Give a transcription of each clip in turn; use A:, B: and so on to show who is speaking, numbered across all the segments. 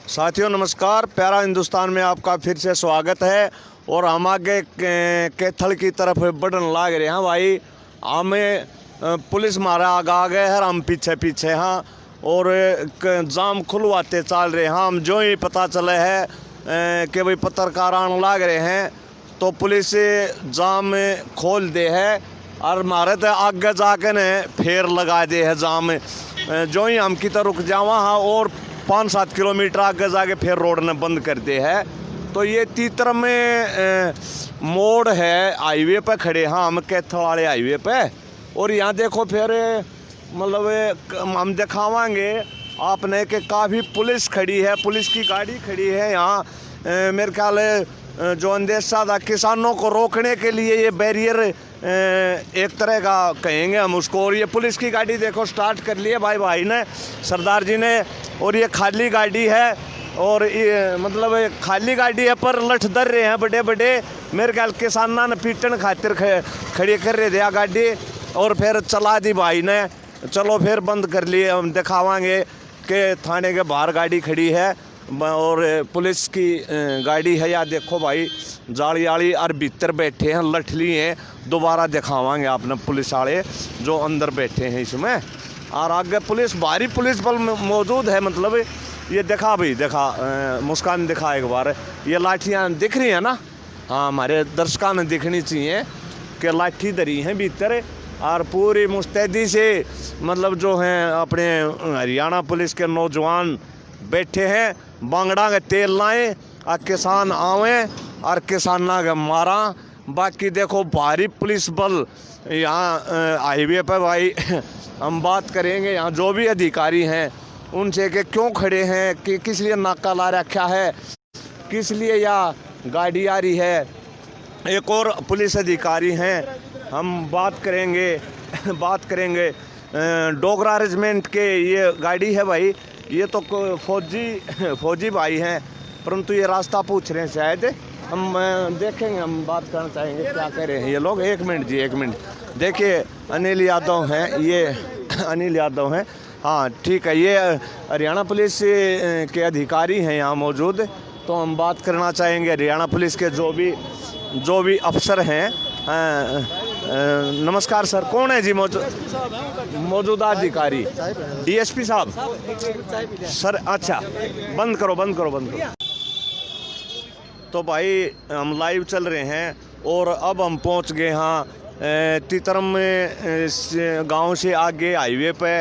A: साथियों नमस्कार, प्यारा हिंदुस्तान में आपका फिर से स्वागत है। और हम आगे कैथल की तरफ बढ़न लाग रहे हैं भाई। हमें पुलिस मारा आगा गए हैं, हम पीछे पीछे हाँ। और जाम खुलवाते चल रहे हैं हम। जो ही पता चले है कि भाई पत्रकार आने लाग रहे हैं तो पुलिस जाम खोल दे है और मारे तो आगे जाके ने फेर लगा दे है जाम। जो ही हम की तरफ रुक जावा हाँ और 5-7 किलोमीटर आगे जाके फिर रोड ने बंद कर दे है। तो ये तीतर में मोड़ है, हाईवे पे खड़े हाँ हम, कैथल वाले हाईवे पे। और यहाँ देखो फिर मतलब हम दिखावांगे आपने कि काफ़ी पुलिस खड़ी है, पुलिस की गाड़ी खड़ी है यहाँ। मेरे ख्याल जो अंदेशा था किसानों को रोकने के लिए ये बैरियर एक तरह का कहेंगे हम उसको। और ये पुलिस की गाड़ी देखो स्टार्ट कर ली है भाई ने, सरदार जी ने। और ये खाली गाड़ी है और ये मतलब खाली गाड़ी है पर लठ दर रहे हैं बड़े बड़े। मेरे ख्याल किसाना ने पीटन खातिर खड़ी कर रहे थे गाड़ी और फिर चला दी भाई ने। चलो फिर बंद कर लिए। हम दिखावांगे कि थाने के बाहर गाड़ी खड़ी है और पुलिस की गाड़ी है। या देखो भाई जाली आली और भीतर बैठे हैं, लठ लिए हैं। दोबारा दिखावांगे आपने पुलिस वाले जो अंदर बैठे हैं इसमें। और आगे पुलिस भारी पुलिस बल मौजूद है। मतलब ये देखा भाई, देखा मुस्कान दिखा एक बार। ये लाठियाँ दिख रही हैं ना, हाँ हमारे दर्शकों ने दिखनी चाहिए कि लाठी धरी हैं भीतर। और पूरी मुस्तैदी से मतलब जो हैं अपने हरियाणा पुलिस के नौजवान बैठे हैं। बांगड़ा के तेल लाएं और किसान आवें और किसाना के मारा। बाकी देखो भारी पुलिस बल यहाँ हाईवे पर भाई। हम बात करेंगे यहाँ जो भी अधिकारी हैं उनसे कि क्यों खड़े हैं, कि किस लिए नाका ला रखा है, किस लिए या गाड़ी आ रही है। एक और पुलिस अधिकारी हैं, हम बात करेंगे डोगरा रेजिमेंट के ये गाड़ी है भाई। ये तो फौजी भाई हैं परंतु ये रास्ता पूछ रहे हैं शायद। हम देखेंगे, हम बात करना चाहेंगे क्या कह रहे हैं ये लोग। 1 मिनट जी, 1 मिनट। देखिए अनिल यादव हैं, ये अनिल यादव हैं हाँ ठीक है। ये हरियाणा पुलिस के अधिकारी हैं यहाँ मौजूद। तो हम बात करना चाहेंगे हरियाणा पुलिस के जो भी अफसर हैं। नमस्कार सर, कौन है जी मौजूदा अधिकारी? डीएसपी साहब सर। अच्छा बंद करो। तो भाई हम लाइव चल रहे हैं और अब हम पहुंच गए हाँ तीतरम में गांव से आगे हाईवे पे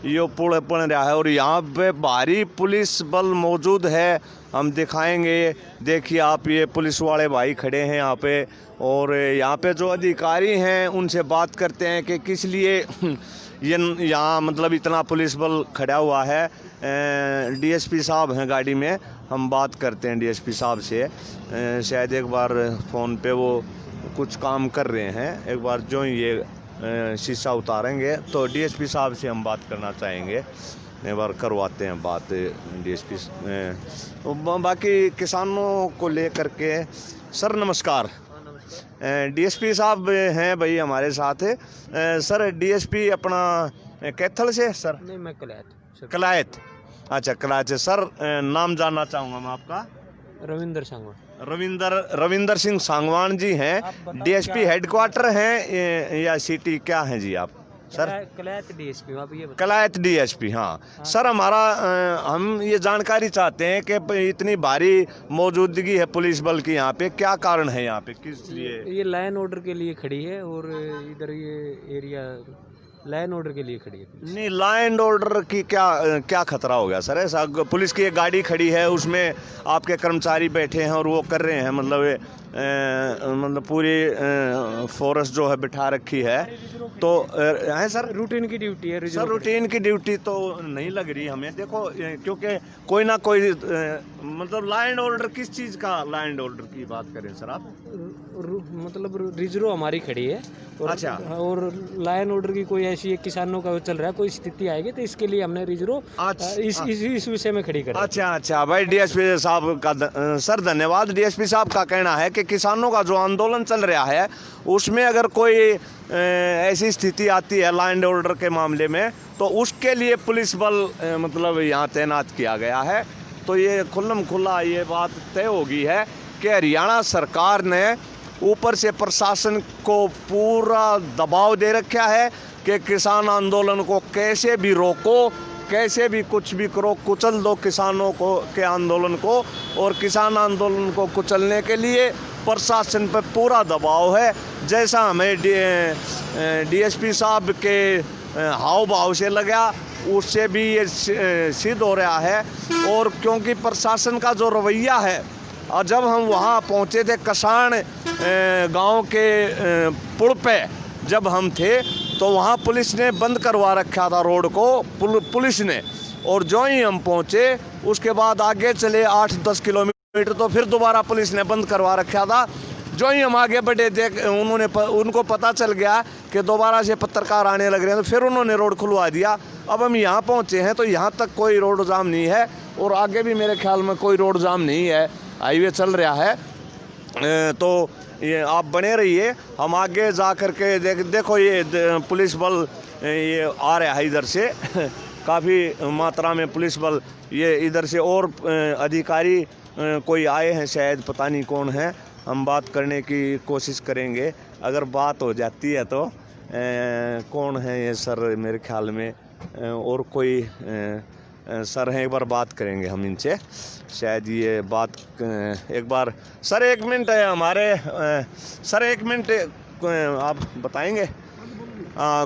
A: ये पुल बन रहा है। और यहाँ पे भारी पुलिस बल मौजूद है, हम दिखाएंगे। देखिए आप, ये पुलिस वाले भाई खड़े हैं यहाँ पे। और यहाँ पे जो अधिकारी हैं उनसे बात करते हैं कि किस लिए ये यहाँ मतलब इतना पुलिस बल खड़ा हुआ है। डीएसपी साहब हैं गाड़ी में, हम बात करते हैं डीएसपी साहब से। शायद एक बार फ़ोन पे वो कुछ काम कर रहे हैं। एक बार जो ये शीशा उतारेंगे तो डीएसपी साहब से हम बात करना चाहेंगे। एक बार करवाते हैं बात डीएसपी। बाकी किसानों को लेकर के सर नमस्कार। डीएसपी साहब हैं भाई हमारे साथ। सर डीएसपी अपना कैथल से सर?
B: नहीं, मैं
A: कलायत। अच्छा कलायत से। सर नाम जानना चाहूँगा मैं आपका?
B: रविंदर सांगवान।
A: रविंदर सिंह सांगवान जी हैं। डीएसपी हेडक्वार्टर हैं या सिटी क्या हैं जी आप? Sir
B: Kalayat DSP. आप ये
A: कलायत डीएसपी हाँ। सर हमारा हम ये जानकारी चाहते हैं कि इतनी भारी मौजूदगी है पुलिस बल की यहाँ पे, क्या कारण है यहाँ पे, किस लिए?
B: ये लाइन ऑर्डर के लिए खड़ी है और इधर ये एरिया लाइन ऑर्डर के लिए खड़ी है।
A: नहीं, लाइन ऑर्डर की क्या खतरा हो गया सर? ऐसा पुलिस की एक गाड़ी खड़ी है, उसमें आपके कर्मचारी बैठे हैं और वो कर रहे हैं मतलब पूरी फोर्स जो है बिठा रखी है। तो है सर
B: रूटीन की ड्यूटी है
A: सर? रूटीन की ड्यूटी तो नहीं लग रही हमें। देखो क्योंकि कोई ना कोई मतलब लाइन ऑर्डर, किस चीज़ का लाइन ऑर्डर की बात करें सर आप?
B: मतलब रिजर्व हमारी खड़ी है और
A: अच्छा।
B: और लाइन ऑर्डर की कोई ऐसी किसानों का चल रहा है, कोई स्थिति आएगी तो इसके लिए हमने रिजर्व इस विषय में खड़ी कर।
A: अच्छा भाई भाई साहब का सर धन्यवाद। डीएसपी साहब का कहना है कि किसानों का जो आंदोलन चल रहा है उसमें अगर कोई ऐसी स्थिति आती है लाइन ऑर्डर के मामले में तो उसके लिए पुलिस बल मतलब यहाँ तैनात किया गया है। तो ये खुल्लम खुल्ला ये बात तय हो गई है कि हरियाणा सरकार ने ऊपर से प्रशासन को पूरा दबाव दे रखा है कि किसान आंदोलन को कैसे भी रोको, कैसे भी कुछ भी करो, कुचल दो किसानों को के आंदोलन को। और किसान आंदोलन को कुचलने के लिए प्रशासन पर पूरा दबाव है। जैसा हमें डीएसपी साहब के हाव भाव से लगा, उससे भी ये सिद्ध हो रहा है। और क्योंकि प्रशासन का जो रवैया है, और जब हम वहाँ पहुँचे थे कसाण गांव के पुल पे जब हम थे, तो वहाँ पुलिस ने बंद करवा रखा था रोड को, पुलिस ने। और जो ही हम पहुँचे उसके बाद आगे चले 8-10 किलोमीटर तो फिर दोबारा पुलिस ने बंद करवा रखा था। जो ही हम आगे बढ़े उनको पता चल गया कि दोबारा से पत्रकार आने लग रहे हैं, तो फिर उन्होंने रोड खुलवा दिया। अब हम यहाँ पहुँचे हैं तो यहाँ तक कोई रोड जाम नहीं है और आगे भी मेरे ख्याल में कोई रोड जाम नहीं है, हाईवे चल रहा है। तो ये आप बने रहिए, हम आगे जा कर के देखो ये पुलिस बल ये आ रहा है इधर से काफ़ी मात्रा में पुलिस बल ये इधर से, और अधिकारी कोई आए हैं शायद, पता नहीं कौन है। हम बात करने की कोशिश करेंगे, अगर बात हो जाती है तो कौन है ये सर, मेरे ख्याल में और कोई सर हैं, एक बार बात करेंगे हम इनसे, शायद ये बात एक बार। सर 1 मिनट है हमारे, सर 1 मिनट आप बताएंगे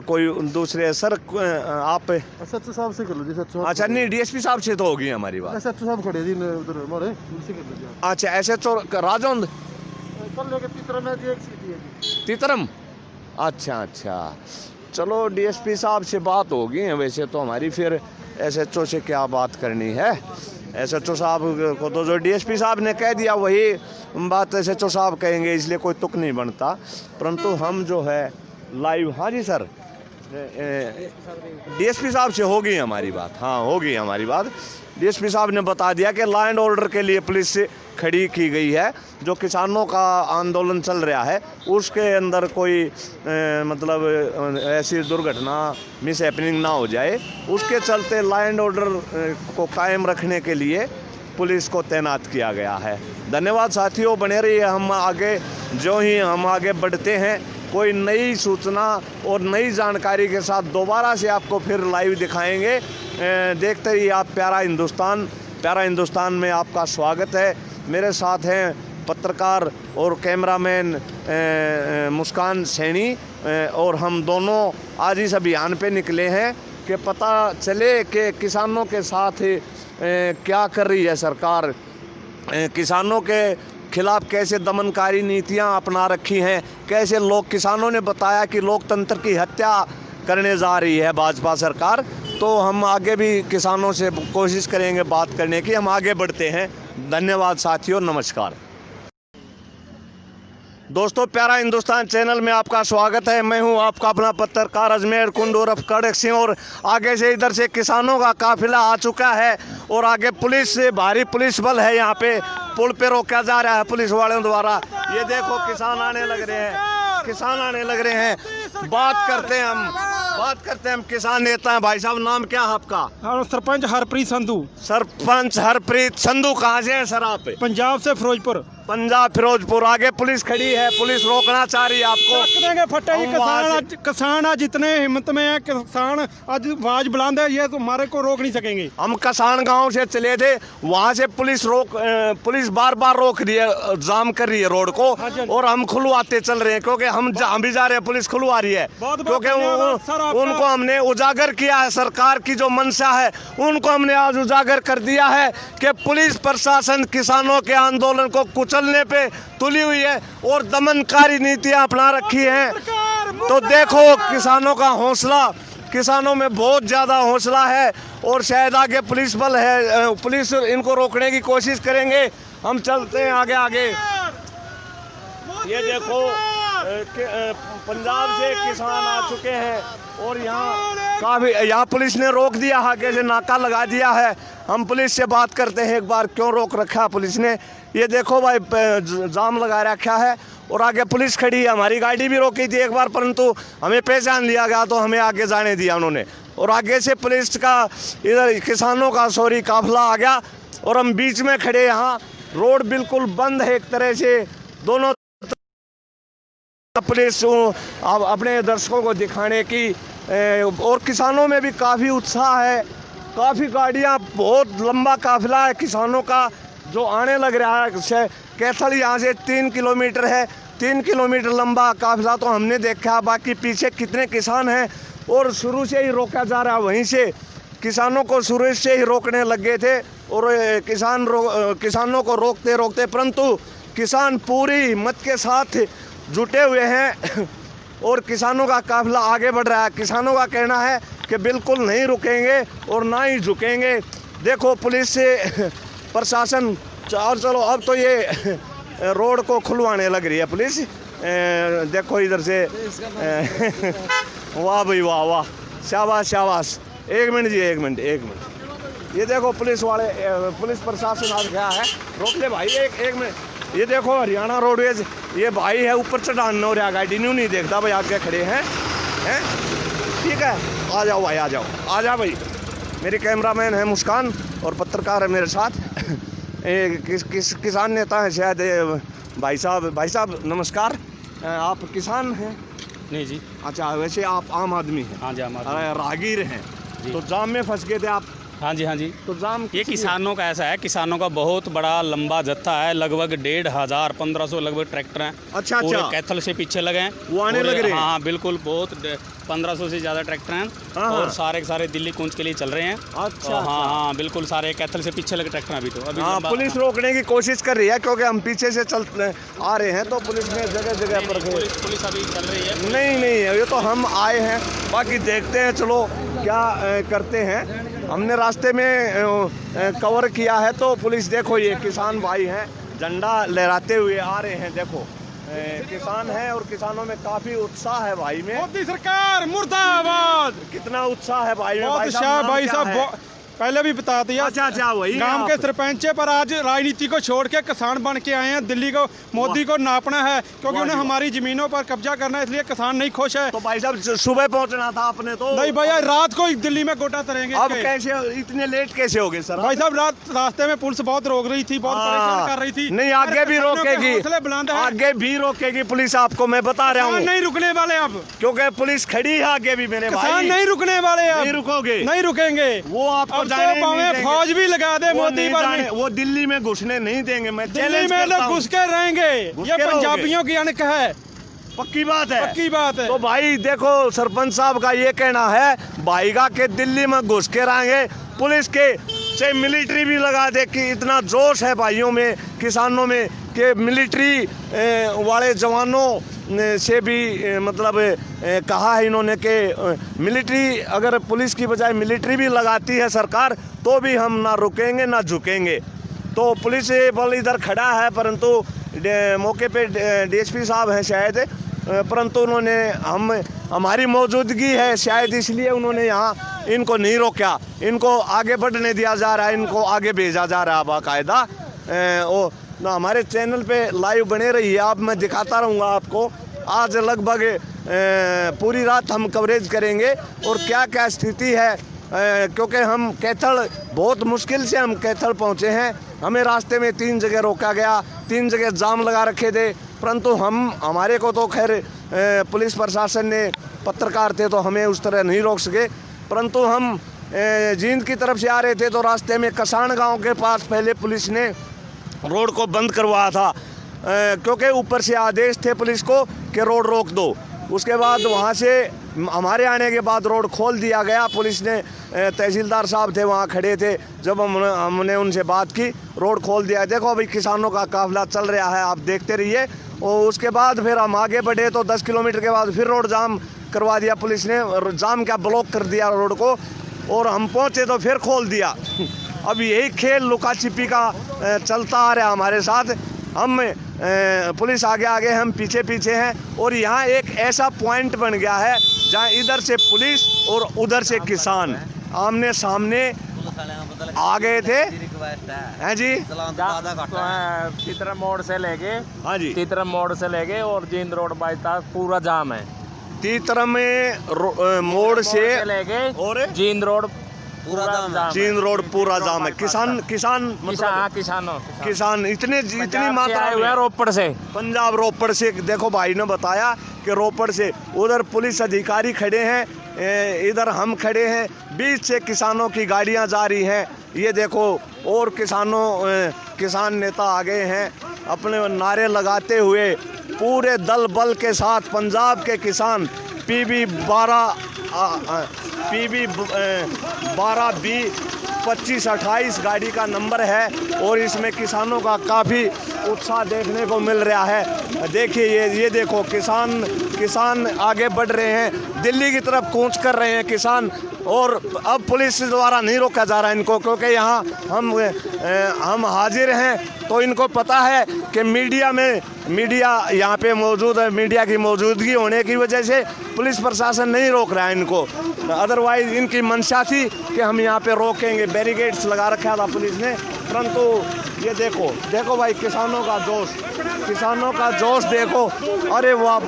A: कोई दूसरे सर आप
C: एसएचओ साहब से कर लो जी। एसएचओ
A: अच्छा नहीं, डीएसपी साहब से तो होगी हमारी बात।
C: एसएचओ साहब खड़े जी उधर हमारे, उनसे कर लो।
A: अच्छा एसएचओ राजौंद
C: कल लेके तीतरम है जी, एक सीटी है जी
A: तीतरम। अच्छा चलो डीएसपी साहब से बात होगी है वैसे तो हमारी, फिर एसएचओ से क्या बात करनी है। एसएचओ साहब को तो जो डीएसपी साहब ने कह दिया वही बात एसएचओ साहब कहेंगे, इसलिए कोई तुक नहीं बनता। परंतु हम जो है लाइव, हाँ जी सर, डीएसपी साहब से होगी हमारी बात, हाँ होगी हमारी बात। डीएसपी साहब ने बता दिया कि लॉ एंड ऑर्डर के लिए पुलिस खड़ी की गई है। जो किसानों का आंदोलन चल रहा है उसके अंदर कोई मतलब ऐसी दुर्घटना मिस हैपनिंग ना हो जाए, उसके चलते लॉ एंड ऑर्डर को कायम रखने के लिए पुलिस को तैनात किया गया है। धन्यवाद साथियों, बने रहिए। हम आगे जो ही हम आगे बढ़ते हैं कोई नई सूचना और नई जानकारी के साथ दोबारा से आपको फिर लाइव दिखाएंगे। देखते रहिए आप प्यारा हिंदुस्तान में आपका स्वागत है। मेरे साथ हैं पत्रकार और कैमरामैन मुस्कान सैनी, और हम दोनों आज इस अभियान पे निकले हैं कि पता चले कि किसानों के साथ क्या कर रही है सरकार, किसानों के खिलाफ कैसे दमनकारी नीतियां अपना रखी हैं, कैसे लोग, किसानों ने बताया कि लोकतंत्र की हत्या करने जा रही है भाजपा सरकार। तो हम आगे भी किसानों से कोशिश करेंगे बात करने की। हम आगे बढ़ते हैं। धन्यवाद साथियों, नमस्कार दोस्तों। प्यारा हिंदुस्तान चैनल में आपका स्वागत है। मैं हूं आपका अपना पत्रकार अजमेर कुंड उर्फ कड़क सिंह, और आगे से इधर से किसानों का काफिला आ चुका है और आगे पुलिस से भारी पुलिस बल है। यहाँ पे पुल पे रोका जा रहा है पुलिस वालों द्वारा। ये देखो किसान आने लग रहे हैं, बात करते हैं हम किसान नेता हैं। भाई साहब नाम क्या है आपका?
C: सरपंच हरप्रीत संधू।
A: सरपंच हरप्रीत संधू, कहाँ से हैं सर आप?
C: पंजाब से फिरोजपुर।
A: पंजाब फिरोजपुर। आगे पुलिस खड़ी है, पुलिस रोकना चाह रही है आपको।
C: फटे किसान आज जितने हिम्मत में है, किसान आज आवाज बुलंद है, ये तो हमारे को रोक नहीं सकेंगे।
A: हम कसान गांव से चले थे, वहां से पुलिस बार बार रोक रही है, जाम कर रही है रोड को, और हम खुलवाते चल रहे हैं क्योंकि हम भी जा रहे हैं, पुलिस खुलवा रही है। क्योंकि उनको हमने उजागर किया है, सरकार की जो मंशा है उनको हमने आज उजागर कर दिया है कि पुलिस प्रशासन किसानों के आंदोलन को कुचलने पे तुली हुई है और दमनकारी नीतियां अपना रखी हैं। तो देखो किसानों का हौसला, किसानों में बहुत ज़्यादा हौसला है, और शायद आगे पुलिस बल है, पुलिस इनको रोकने की कोशिश करेंगे। हम चलते हैं आगे। ये देखो पंजाब से किसान आ चुके हैं और यहाँ पुलिस ने रोक दिया, आगे से नाका लगा दिया है। हम पुलिस से बात करते हैं एक बार, क्यों रोक रखा है पुलिस ने। ये देखो भाई जाम लगा रखा है और आगे पुलिस खड़ी है। हमारी गाड़ी भी रोकी थी एक बार, परंतु हमें पहचान लिया गया तो हमें आगे जाने दिया उन्होंने, और आगे से पुलिस का इधर किसानों का काफिला आ गया। और हम बीच में खड़े, यहाँ रोड बिल्कुल बंद है एक तरह से। दोनों पुलिस अपने दर्शकों को दिखाने की, और किसानों में भी काफ़ी उत्साह है। काफ़ी गाड़ियाँ, बहुत लंबा काफिला है किसानों का जो आने लग रहा है। कैथल यहाँ से 3 किलोमीटर है, 3 किलोमीटर लंबा काफिला तो हमने देखा। बाकी पीछे कितने किसान हैं, और शुरू से ही रोका जा रहा है। वहीं से किसानों को शुरू से ही रोकने लग गए थे, और किसानों को रोकते रोकते, परंतु किसान पूरी हिम्मत के साथ जुटे हुए हैं और किसानों का काफिला आगे बढ़ रहा है। किसानों का कहना है कि बिल्कुल नहीं रुकेंगे और ना ही झुकेंगे। देखो पुलिस से प्रशासन, और चलो अब तो ये रोड को खुलवाने लग रही है पुलिस। देखो इधर से वाह भाई वाह वाह, शाबाश शाबाश। एक मिनट जी, एक मिनट। ये देखो पुलिस वाले, पुलिस प्रशासन आ गया है। रोक ले भाई, एक मिनट। ये देखो हरियाणा रोडवेज, ये भाई है ऊपर चढ़ाना हो रहा, गाड़ी नहीं देखता भाई, आगे खड़े हैं। ठीक है, आ जाओ भाई, आ जाओ भाई। मेरे कैमरामैन है मुस्कान और पत्रकार है मेरे साथ। किसान नेता है शायद भाई साहब नमस्कार। आप किसान हैं?
B: नहीं जी।
A: अच्छा, वैसे आप आम आदमी हैं?
B: हाँ जी, आम आदमी।
A: राहगीर हैं तो जाम में फंस गए थे आप?
B: हाँ जी, हाँ जी।
A: तो जाम
B: ये किसानों का ऐसा है, किसानों का बहुत बड़ा लंबा जत्था है, लगभग 1500 1500 लगभग ट्रैक्टर हैं।
A: अच्छा,
B: कैथल से पीछे लगे हैं,
A: वो आने लग रहे हैं।
B: हाँ बिल्कुल, बहुत 1500 से ज़्यादा ट्रैक्टर हैं, और सारे के सारे दिल्ली कूंज के लिए चल रहे हैं।
A: अच्छा,
B: हाँ बिल्कुल, सारे कैथल से पीछे लगे ट्रैक्टर अभी तो।
A: हाँ, पुलिस रोकने की कोशिश कर रही है क्योंकि हम पीछे से चल आ रहे हैं, तो पुलिस ने जगह जगह पर
B: पुलिस अभी चल रही है।
A: नहीं, ये तो हम आए हैं, बाकी देखते हैं चलो क्या करते हैं। हमने रास्ते में कवर किया है, तो पुलिस देखो ये किसान भाई हैं, झंडा लहराते हुए आ रहे हैं। देखो किसान है और किसानों में काफी उत्साह है भाई में।
C: मोदी सरकार मुर्दाबाद।
A: कितना उत्साह है भाई में।
C: भाई साहब पहले भी बता दिया।
A: अच्छा, वही
C: गांव के सरपंच पर आज राजनीति को छोड़ के किसान बन के आए हैं। दिल्ली को, मोदी को नापना है क्योंकि उन्हें हमारी जमीनों पर कब्जा करना है, इसलिए किसान नहीं खुश है।
A: तो भाई साहब सुबह पहुंचना था आपने तो।
C: नहीं भैया, रात को दिल्ली में गोटा तरेंगे।
A: अब कैसे इतने लेट कैसे हो गए सर?
C: भाई साहब रास्ते में पुलिस बहुत रोक रही थी, बहुत परेशान कर रही थी।
A: नहीं, आगे भी रोकेगी, आगे भी रोकेगी पुलिस, आपको मैं बता रहा हूँ।
C: नहीं रुकने वाले अब,
A: क्योंकि पुलिस खड़ी है आगे भी मेरे भाई।
C: नहीं रुकने वाले,
A: नहीं रुकोगे,
C: नहीं रुकेंगे।
A: वो आपको
C: फौज भी लगा दे मोदी पर,
A: वो दिल्ली में घुसने नहीं देंगे। मैं
C: दिल्ली में लोग घुस के रहेंगे, ये पंजाबियों की अनक है।
A: पक्की बात है,
C: पक्की बात है।
A: तो भाई देखो सरपंच साहब का ये कहना है, भाईगा के दिल्ली में घुस के रहेंगे। पुलिस के से मिलिट्री भी लगा दे कि इतना जोश है भाइयों में, किसानों में, कि मिलिट्री वाले जवानों से भी मतलब कहा है इन्होंने कि मिलिट्री, अगर पुलिस की बजाय मिलिट्री भी लगाती है सरकार तो भी हम ना रुकेंगे ना झुकेंगे। तो पुलिस बल इधर खड़ा है, परंतु मौके पे डीएसपी साहब हैं शायद, परंतु उन्होंने हमारी मौजूदगी है शायद इसलिए उन्होंने यहाँ इनको नहीं रोका। इनको आगे बढ़ने दिया जा रहा है, इनको आगे भेजा जा रहा है बाकायदा। ना हमारे चैनल पे लाइव बने रहिए आप, मैं दिखाता रहूँगा आपको। आज लगभग पूरी रात हम कवरेज करेंगे और क्या क्या स्थिति है, क्योंकि हम कैथल बहुत मुश्किल से हम कैथल पहुँचे हैं। हमें रास्ते में 3 जगह रोका गया, 3 जगह जाम लगा रखे थे, परंतु हमारे को तो खैर पुलिस प्रशासन ने, पत्रकार थे तो हमें उस तरह नहीं रोक सके। परंतु हम जींद की तरफ से आ रहे थे तो रास्ते में कसान गांव के पास पहले पुलिस ने रोड को बंद करवाया था, क्योंकि ऊपर से आदेश थे पुलिस को कि रोड रोक दो। उसके बाद वहाँ से हमारे आने के बाद रोड खोल दिया गया। पुलिस ने, तहसीलदार साहब थे वहाँ खड़े थे, जब हमने उनसे बात की, रोड खोल दिया। देखो अभी किसानों का काफिला चल रहा है, आप देखते रहिए। और उसके बाद फिर हम आगे बढ़े तो 10 किलोमीटर के बाद फिर रोड जाम करवा दिया पुलिस ने, जाम क्या ब्लॉक कर दिया रोड को, और हम पहुँचे तो फिर खोल दिया। अब यही खेल लुका छिपी का चलता आ रहा है हमारे साथ। हम पुलिस आगे आगे, हम पीछे पीछे हैं, और यहाँ एक ऐसा पॉइंट बन गया है जहाँ इधर से पुलिस और उधर से किसान आमने सामने आ गए थे। हैं जी,
D: तीतरम मोड़ से लेके,
A: हाँ जी,
D: तीतरम मोड़ से लेके और जींद रोड बाईपास पूरा जाम है।
A: तीतरम में मोड़ से
D: लेके
A: और
D: जींद रोड पूरा जाम
A: जींद रोड पूरा जाम है। किसान मतलब किसान इतनी मात्रा
D: हुआ
A: में
D: रोपड़ से
A: पंजाब रोपड़ से, देखो भाई ने बताया कि रोपड़ से, उधर पुलिस अधिकारी खड़े हैं, इधर हम खड़े हैं, बीच से किसानों की गाड़ियां जा रही हैं। ये देखो, और किसान नेता आ गए हैं अपने नारे लगाते हुए पूरे दल बल के साथ। पंजाब के किसान PB 12B2528 गाड़ी का नंबर है और इसमें किसानों का काफ़ी उत्साह देखने को मिल रहा है। देखिए ये देखो, किसान आगे बढ़ रहे हैं, दिल्ली की तरफ कूच कर रहे हैं किसान। और अब पुलिस द्वारा नहीं रोका जा रहा है इनको, क्योंकि यहाँ हम हाजिर हैं तो इनको पता है कि मीडिया यहाँ पे मौजूद है। मीडिया की मौजूदगी होने की वजह से पुलिस प्रशासन नहीं रोक रहा है इनको, अदरवाइज इनकी मंशा थी कि हम यहाँ पे रोकेंगे। बैरिकेड्स लगा रखा था पुलिस ने, परंतु ये देखो भाई किसानों का जोश देखो। अरे वाह,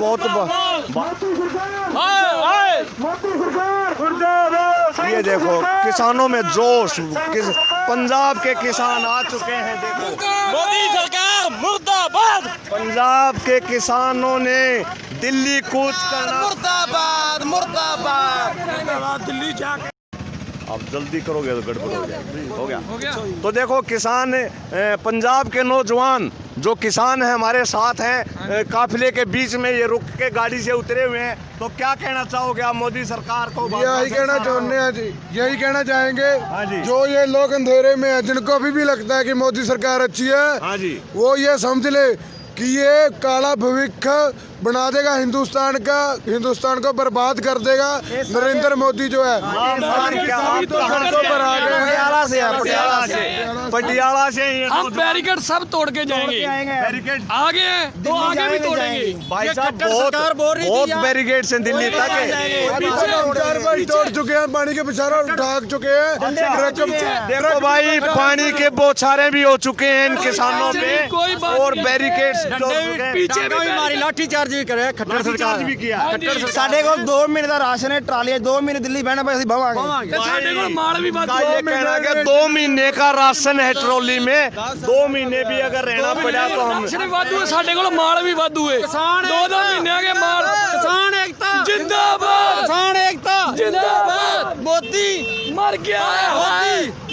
A: ये देखो किसानों में जोश। पंजाब के किसान आ चुके हैं, देखो
D: मोदी सरकार मुर्दाबाद,
A: पंजाब के किसानों ने दिल्ली कूच करना।
D: मुर्दाबाद दिल्ली जाके
A: अब जल्दी करोगे तो गड़बड़ हो जाएगी। हो गया। तो देखो किसान, पंजाब के नौजवान जो किसान हैं हमारे साथ हैं, काफिले के बीच में ये रुक के गाड़ी से उतरे हुए हैं। तो क्या कहना चाहोगे आप मोदी सरकार को?
E: यही कहना चाहते हैं जी, यही कहना चाहेंगे।
A: हाँ जी।
E: जो ये लोग अंधेरे में है, जिनको अभी भी लगता है कि मोदी सरकार अच्छी है,
A: हाँ जी,
E: वो ये समझ ले कि ये काला भविष्य बना देगा हिंदुस्तान को बर्बाद कर देगा नरेंद्र मोदी जो है।
A: पटियाला से
B: हम बैरिकेड सब तोड़ के जाएंगे, आगे तो आगे भी तोड़ेंगे।
A: भाई साहब बहुत बैरिकेड्स हैं दिल्ली तक।
E: तोड़ चुके हैं, पानी के बौछारे ढाक चुके हैं।
A: देखो भाई, पानी के बौछारे भी हो चुके हैं इन किसानों पे,
B: कोई बात
A: और
B: नहीं।
A: बैरिकेड्स
B: पीछे भी
F: हमारी लाठी चार्ज भी करे खट्टर सरकार
A: भी किया।
F: ਸਾਡੇ ਕੋਲ 2 ਮਹੀਨੇ ਦਾ ਰਾਸ਼ਨ ਹੈ, ਟਰਾਲੀ 2 ਮਹੀਨੇ ਦਿੱਲੀ ਬਹਿਣਾ ਪਏ ਅਸੀਂ ਭਵਾਂਗੇ।
B: ਸਾਡੇ ਕੋਲ ਮਾਲ ਵੀ ਵੱਧ
A: ये कहना है कि 2 महीने का राशन है ट्रॉली में, 2 महीने भी अगर रहना पड़ा तो हम
B: ਰਾਸ਼ਨ ਵਾਧੂ ਹੈ, ਸਾਡੇ ਕੋਲ ਮਾਲ ਵੀ ਵਾਧੂ ਹੈ। 2-2 ਮਹੀਨਿਆਂ ਕੇ ਮਾਲ।
F: ਕਿਸਾਨ ਏਕਤਾ
B: जिंदाबाद,
F: ਕਿਸਾਨ ਏਕਤਾ
B: जिंदाबाद।
F: ਮੋਦੀ
B: मर गया है,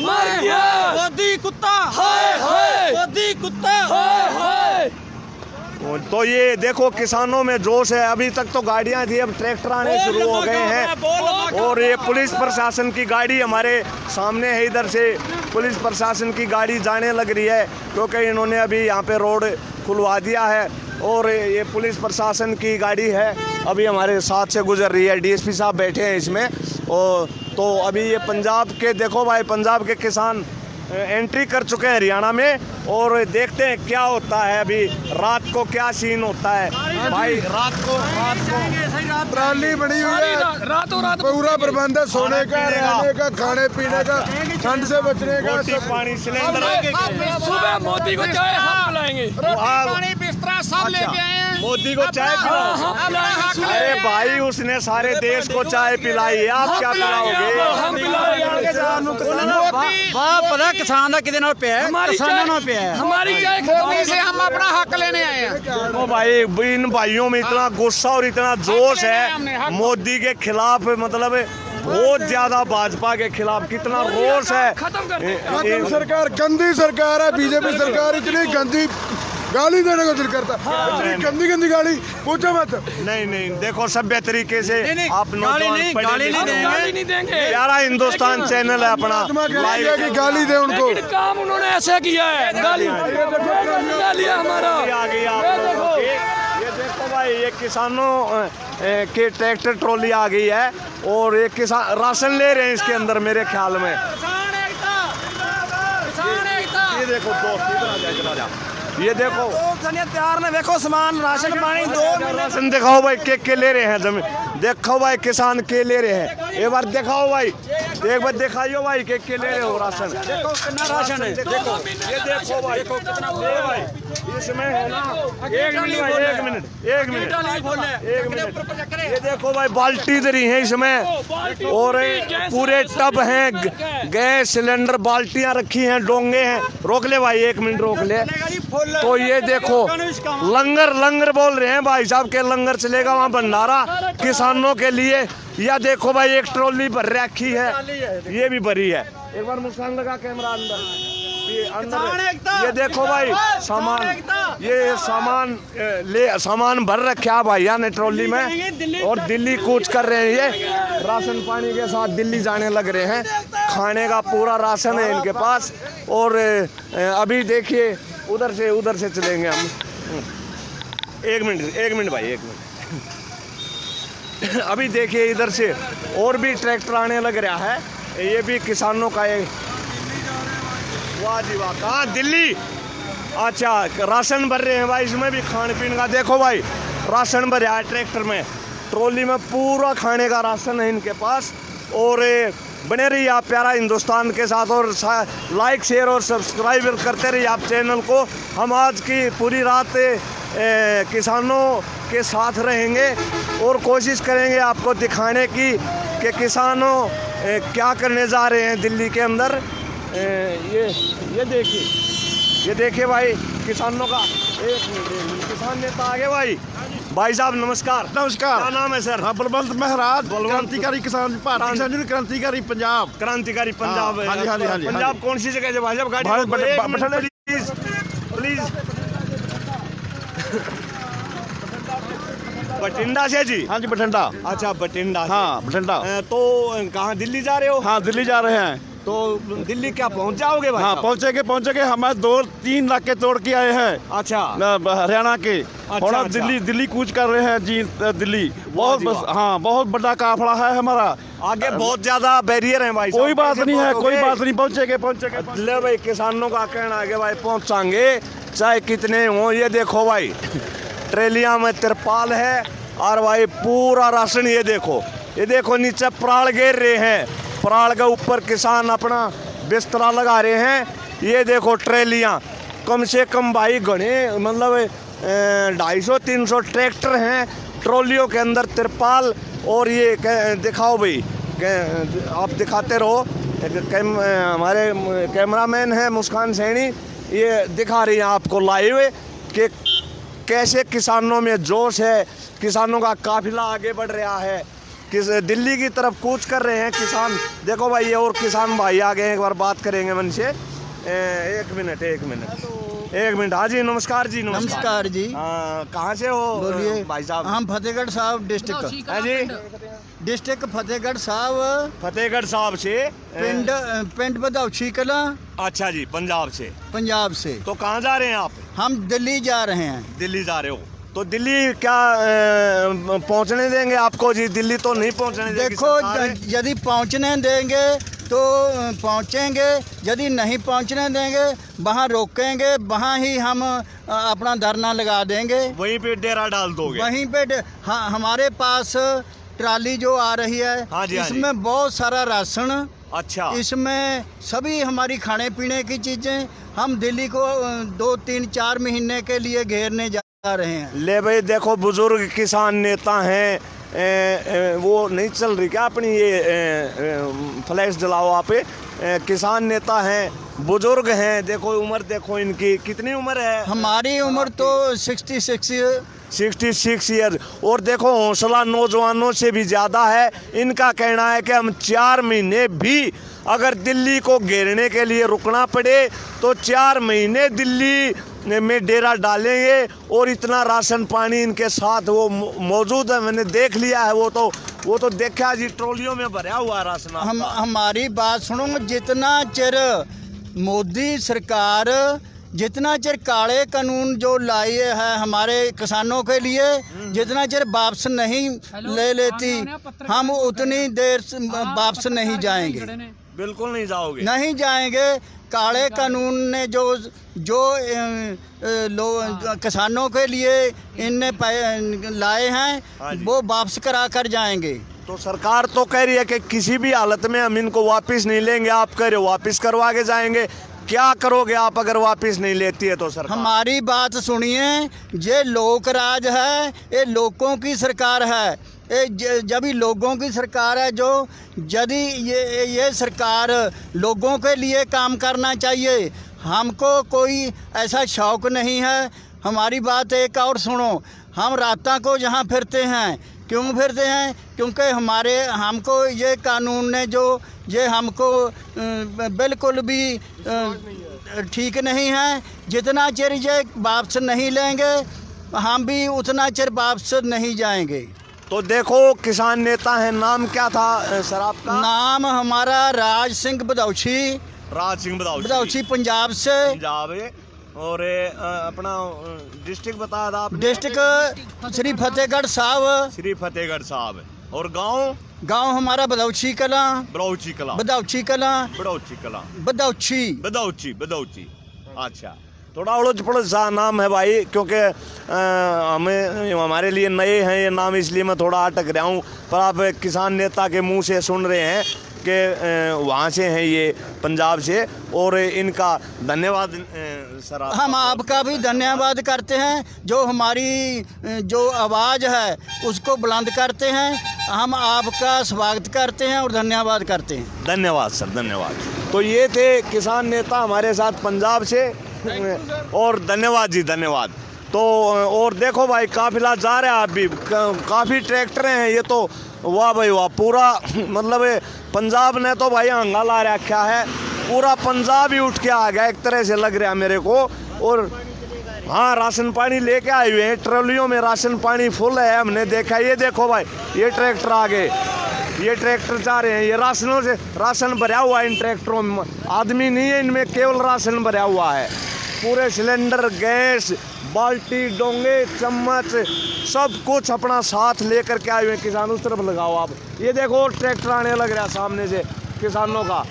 B: मर गया।
F: ਮੋਦੀ ਕੁੱਤਾ
B: हाय हाय
F: ਮੋਦੀ ਕੁੱਤਾ
B: हाय हाय।
A: तो ये देखो किसानों में जोश है। अभी तक तो गाड़ियां थी, अब ट्रैक्टर आने शुरू हो गए हैं। और ये पुलिस प्रशासन की गाड़ी हमारे सामने है, इधर से पुलिस प्रशासन की गाड़ी जाने लग रही है, क्योंकि इन्होंने अभी यहाँ पे रोड खुलवा दिया है। और ये पुलिस प्रशासन की गाड़ी है, अभी हमारे साथ से गुजर रही है। DSP साहब बैठे हैं इसमें। और तो अभी ये पंजाब के, देखो भाई, पंजाब के किसान एंट्री कर चुके हैं हरियाणा में, और देखते हैं क्या होता है। अभी रात को क्या सीन होता है भाई। रात को
E: ट्राली बनी हुई है,
B: रातों रात
E: पूरा प्रबंध है, सोने का, रहने का, खाने पीने का, ठंड से बचने का,
A: रोटी पानी सिलेंडर।
B: सुबह मोदी को चाय हम पिलाएंगे।
F: पानी बिस्तरा सब लेके आए हैं।
A: मोदी को चाय पिलाओ। अरे भाई, उसने सारे देश को चाय पिलाई है, आप क्या पिलाओगे?
B: हम पिलाएंगे।
F: पता किसान का कितने नाल पिया है, किसानों नाल पिया है।
B: हमारी चाय
F: मोदी से हम अपना हक लेने आए हैं।
A: ओ भाई, इन भाइयों में इतना गुस्सा और इतना जोश है मोदी के खिलाफ, मतलब बहुत ज्यादा भाजपा के खिलाफ कितना रोष है।
B: खत्म कर दे।
E: खत्म सरकार, गंदी सरकार है बीजेपी सरकार। इतनी गंदी गाली देने को दिल करता है, इतनी गंदी गंदी गाली पूछो मत।
A: नहीं, देखो सभ्य तरीके से आप
F: गाली नहीं
B: गाली नहीं देंगे।
A: प्यारा हिंदुस्तान चैनल है अपना,
E: की गाली दे उनको।
B: लेकिन काम उन्होंने ऐसा किया है, गाली लिया हमारा।
A: आ गई आप ये देखो भाई, ये किसानों के ट्रैक्टर ट्रॉली आ गई है, और ये किसान राशन ले रहे हैं इसके अंदर मेरे ख्याल में। ये देखो दोस्त, इधर आ जा। ये देखो
F: तैयार ने देखो सामान राशन पानी 2 महीने।
A: राशन दिखाओ भाई, के ले रहे हैं जमीन। देखो भाई, किसान के ले रहे हैं। एक बार दिखाओ भाई, एक बार दिखाइयो भाई, के ले रहे हो राशन।
F: देखो कितना राशन है,
A: देखो ये देखो भाई, ये भाई इसमें है ना। एक मिनट, ये देखो भाई बाल्टी धरी है इसमें और पूरे टब हैं, गैस सिलेंडर, बाल्टियां रखी हैं, डोंगे हैं। रोक ले भाई, 1 मिनट रोक ले। तो ये देखो लंगर बोल रहे हैं भाई साहब के, लंगर चलेगा वहाँ भंडारा किसानों के लिए। या देखो भाई एक ट्रॉली भर रखी है, ये भी भरी है। एक बार मुस्कान लगा कैमरा अंदर, ये अंदर ये देखो भाई सामान, ये सामान भर रखा है भैया ने ट्रॉली में और दिल्ली कूच कर रहे हैं। ये राशन पानी के साथ दिल्ली जाने लग रहे हैं, खाने का पूरा राशन है इनके पास। और अभी देखिए उधर से चलेंगे हम। 1 मिनट भाई, 1 मिनट। अभी देखिए इधर से और भी ट्रैक्टर आने लग रहा है, ये भी किसानों का एक। वाह जी वाह, कहाँ दिल्ली? अच्छा राशन भर रहे हैं भाई, इसमें भी खाने पीने का। देखो भाई राशन भरा है ट्रैक्टर में, ट्रॉली में पूरा खाने का राशन है इनके पास। और बने रहिए आप प्यारा हिंदुस्तान के साथ और लाइक शेयर और सब्सक्राइब करते रहिए आप चैनल को। हम आज की पूरी रात किसानों के साथ रहेंगे और कोशिश करेंगे आपको दिखाने की कि किसानों क्या करने जा रहे हैं दिल्ली के अंदर। ये देखिए भाई किसानों का। एक मिनट, किसान नेता आगे भाई साहब नमस्कार। क्या नाम है सर?
G: बलवंत महराज, क्रांतिकारी किसान भारतीय किसान यूनियन क्रांतिकारी पंजाब।
A: क्रांतिकारी पंजाब।
G: हाँ जी, हाँ जी, हाँ जी।
A: पंजाब कौन सी जगह है भाई साहब? गाड़ी प्लीज बठिंडा से जी?
G: हाँ जी बठिंडा।
A: अच्छा बठिंडा।
G: हाँ बठिंडा।
A: तो कहाँ दिल्ली जा रहे हो?
G: हाँ दिल्ली जा रहे हैं।
A: तो दिल्ली क्या पहुंच जाओगे भाई?
G: हाँ पहुंचेंगे। हमारे 2-3 इलाके तोड़ के आए हैं।
A: अच्छा
G: हरियाणा के। और अब दिल्ली कूच कर रहे हैं जी। दिल्ली बहुत बड़ा काफला है हमारा।
A: आगे बहुत ज्यादा बैरियर है भाई।
G: कोई बात नहीं है, कोई बात नहीं, पहुंचेंगे।
A: ले भाई किसानों का कहना आगे भाई पहुंचाएंगे चाहे कितने हो। ये देखो भाई ट्रेलिया में तिरपाल है और भाई पूरा राशन। ये देखो नीचे पराल घेर रहे हैं, पराल के ऊपर किसान अपना बिस्तरा लगा रहे हैं। ये देखो ट्रेलियां कम से कम भाई घने मतलब 250-300 ट्रैक्टर हैं, ट्रॉलियों के अंदर तिरपाल। और ये दिखाओ भाई, आप दिखाते रहो। हमारे कैमरामैन है मुस्कान सैनी, ये दिखा रही है आपको लाइव कि कैसे किसानों में जोश है, किसानों का काफिला आगे बढ़ रहा है, किस दिल्ली की तरफ कूच कर रहे हैं किसान। देखो भाई ये और किसान भाई आ गए हैं, एक बार बात करेंगे मन से। 1 मिनट। हाँ जी नमस्कार जी।
F: नमस्कार जी।
A: कहाँ से हो?
F: बोलिए
A: भाई साहब।
F: हम फतेहगढ़ साहब डिस्ट्रिक्ट।
A: हाँ जी
F: डिस्ट्रिक्ट फतेहगढ़ साहब।
A: फतेहगढ़ साहब से
F: पिंड बदौछी कला।
A: अच्छा जी पंजाब से। तो कहाँ जा रहे हैं आप?
F: हम दिल्ली जा रहे हैं।
A: दिल्ली जा रहे हो तो दिल्ली क्या पहुंचने देंगे आपको जी? दिल्ली तो नहीं पहुंचने देंगे।
F: देखो यदि पहुंचने देंगे तो पहुंचेंगे, यदि नहीं पहुंचने देंगे वहाँ रोकेंगे, वहाँ ही हम अपना धरना लगा देंगे।
A: वहीं पे डेरा डाल दोगे?
F: वहीं पे हाँ, हमारे पास ट्राली जो आ रही है।
A: हाँ जी,
F: इसमें बहुत सारा राशन।
A: अच्छा।
F: इसमें सभी हमारी खाने पीने की चीज़ें। हम दिल्ली को 2-3-4 महीने के लिए घेरने जा रहे हैं।
A: ले भाई देखो बुजुर्ग किसान नेता हैं, वो नहीं चल रही क्या अपनी ये फ्लैश जलाओ आप। किसान नेता हैं, बुजुर्ग हैं। देखो उम्र देखो इनकी, कितनी उम्र है?
F: हमारी उम्र तो 66
A: ईयर। और देखो हौसला नौजवानों से भी ज़्यादा है। इनका कहना है कि हम 4 महीने भी अगर दिल्ली को घेरने के लिए रुकना पड़े तो 4 महीने दिल्ली में डेरा डालेंगे। और इतना राशन पानी इनके साथ वो मौजूद है, मैंने देख लिया है। वो तो देखा जी, ट्रॉलियों में भरा हुआ राशन।
F: हमारी बात सुनो, जितना चिर मोदी सरकार जितना चिर काले कानून जो लाए है हमारे किसानों के लिए, जितना चिर वापस नहीं ले लेती, हम उतनी देर वापस नहीं जाएंगे।
A: बिल्कुल नहीं जाओगे? नहीं
F: जाएंगे। काले कानून ने जो किसानों के लिए इनने लाए हैं वो वापस करा कर जाएंगे।
A: तो सरकार तो कह रही है कि किसी भी हालत में हम इनको वापस नहीं लेंगे। आप कह रहे हो वापस करवा के जाएंगे। क्या करोगे आप अगर वापस नहीं लेती है तो सरकार?
F: हमारी बात सुनिए, ये लोक राज है, ये लोगों की सरकार है। जब ही लोगों की सरकार है, जो यदि ये सरकार लोगों के लिए काम करना चाहिए। हमको कोई ऐसा शौक़ नहीं है। हमारी बात एक और सुनो, हम रास्ता को जहाँ फिरते हैं, क्यों फिरते हैं? क्योंकि हमको ये कानून ने जो ये हमको बिल्कुल भी ठीक नहीं है। जितना चिर ये वापस नहीं लेंगे, हम भी उतना चिर वापस नहीं जाएंगे।
A: तो देखो किसान नेता है, नाम क्या था सर आपका?
F: नाम हमारा राज सिंह बदौची।
A: राज सिंह
F: बदौची पंजाब से।
A: पंजाब है। और अपना डिस्ट्रिक्ट बताया था आपने?
F: डिस्ट्रिक्ट श्री फतेहगढ़ साहब।
A: श्री फतेहगढ़ साहब। और गांव
F: हमारा बदौची कला।
A: बदौची कला।
F: बदौची कला।
A: बदौची कला।
F: बदौची।
A: बदौची। बदौची। अच्छा, थोड़ा उलझ पुलझ सा नाम है भाई, क्योंकि हमारे लिए नए हैं ये नाम, इसलिए मैं थोड़ा अटक रहा हूँ। पर आप किसान नेता के मुंह से सुन रहे हैं कि वहाँ से हैं ये, पंजाब से, और इनका धन्यवाद सर।
F: हम आपका भी धन्यवाद करते हैं, जो हमारी जो आवाज़ है उसको बुलंद करते हैं। हम आपका स्वागत करते हैं और धन्यवाद करते हैं।
A: धन्यवाद सर, धन्यवाद। तो ये थे किसान नेता हमारे साथ पंजाब से, और धन्यवाद जी, धन्यवाद। तो और देखो भाई, काफिला जा रहा है अभी, काफ़ी ट्रैक्टर हैं ये तो, वाह भाई वाह। पूरा मतलब पंजाब ने तो भाई हंगामा रखा है, पूरा पंजाब ही उठ के आ गया एक तरह से लग रहा है मेरे को। और हाँ, राशन पानी लेके आए हुए हैं, ट्रॉलियों में राशन पानी फुल है, हमने देखा। ये देखो भाई, ये ट्रैक्टर आगे, ये ट्रैक्टर जा रहे हैं, ये राशनों से राशन भरा हुआ है इन ट्रैक्टरों में, आदमी नहीं है इनमें, केवल राशन भरा हुआ है। पूरे सिलेंडर, गैस, बाल्टी, डोंगे, चम्मच, सब कुछ अपना साथ लेकर के आए हुए हैं किसान। उस तरफ लगाओ आप, ये देखो ट्रैक्टर आने लग रहा है सामने से किसानों का।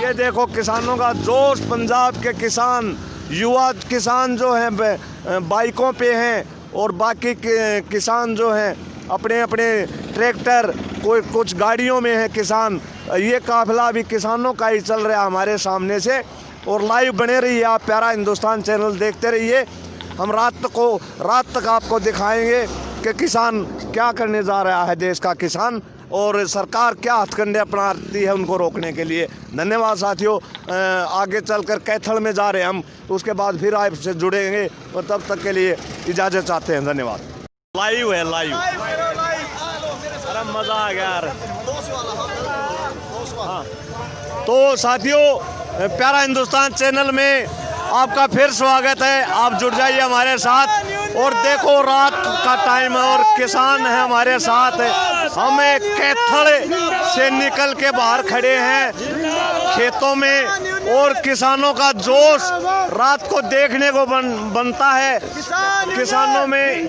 A: ये देखो किसानों का जोश, पंजाब के किसान, युवा किसान जो हैं बाइकों पे हैं, और बाकी किसान जो हैं अपने अपने ट्रैक्टर, कोई कुछ गाड़ियों में है किसान। ये काफिला भी किसानों का ही चल रहा है हमारे सामने से। और लाइव बने रहिए आप, प्यारा हिंदुस्तान चैनल देखते रहिए। हम रात तक आपको दिखाएंगे कि किसान क्या करने जा रहा है, देश का किसान, और सरकार क्या हथकंडे अपनाती है उनको रोकने के लिए। धन्यवाद साथियों। आगे चलकर कैथल में जा रहे हैं हम, तो उसके बाद फिर आपसे जुड़ेंगे, और तब तक के लिए इजाज़त चाहते हैं। धन्यवाद। लाइव है, लाइव। अरे मज़ा आ गया यार। हाँ, तो साथियों, प्यारा हिंदुस्तान चैनल में आपका फिर स्वागत है। आप जुड़ जाइए हमारे साथ। और देखो रात का टाइम है और किसान है हमारे साथ। हम एक कैथल से निकल के बाहर खड़े हैं खेतों में, और किसानों का जोश रात को देखने को बनता है। किसानों में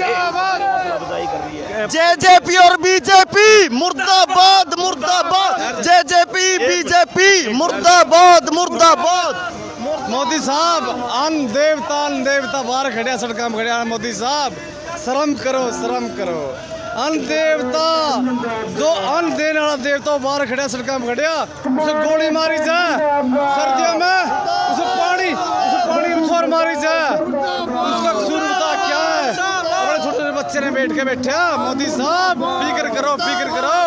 D: जेजेपी और बीजेपी मुर्दाबाद मुर्दाबाद, जेजेपी बीजेपी मुर्दाबाद मुर्दाबाद।
C: मोदी साहब अन्न देवता बाहर खड़िया, सड़क में खड़िया। मोदी साहब शर्म करो, शर्म करो। अन्न देवता, जो अन्न देने वाला देवता बाहर खड़िया, सड़क में खड़िया, उसे गोली मारी जाए सर्दियों में, उसे पानी छोर मारी जाए। उसका कसूर बता क्या है? अपने छोटे बच्चे ने बैठ के बैठे। मोदी साहब फिक्र करो, फिक्र करो।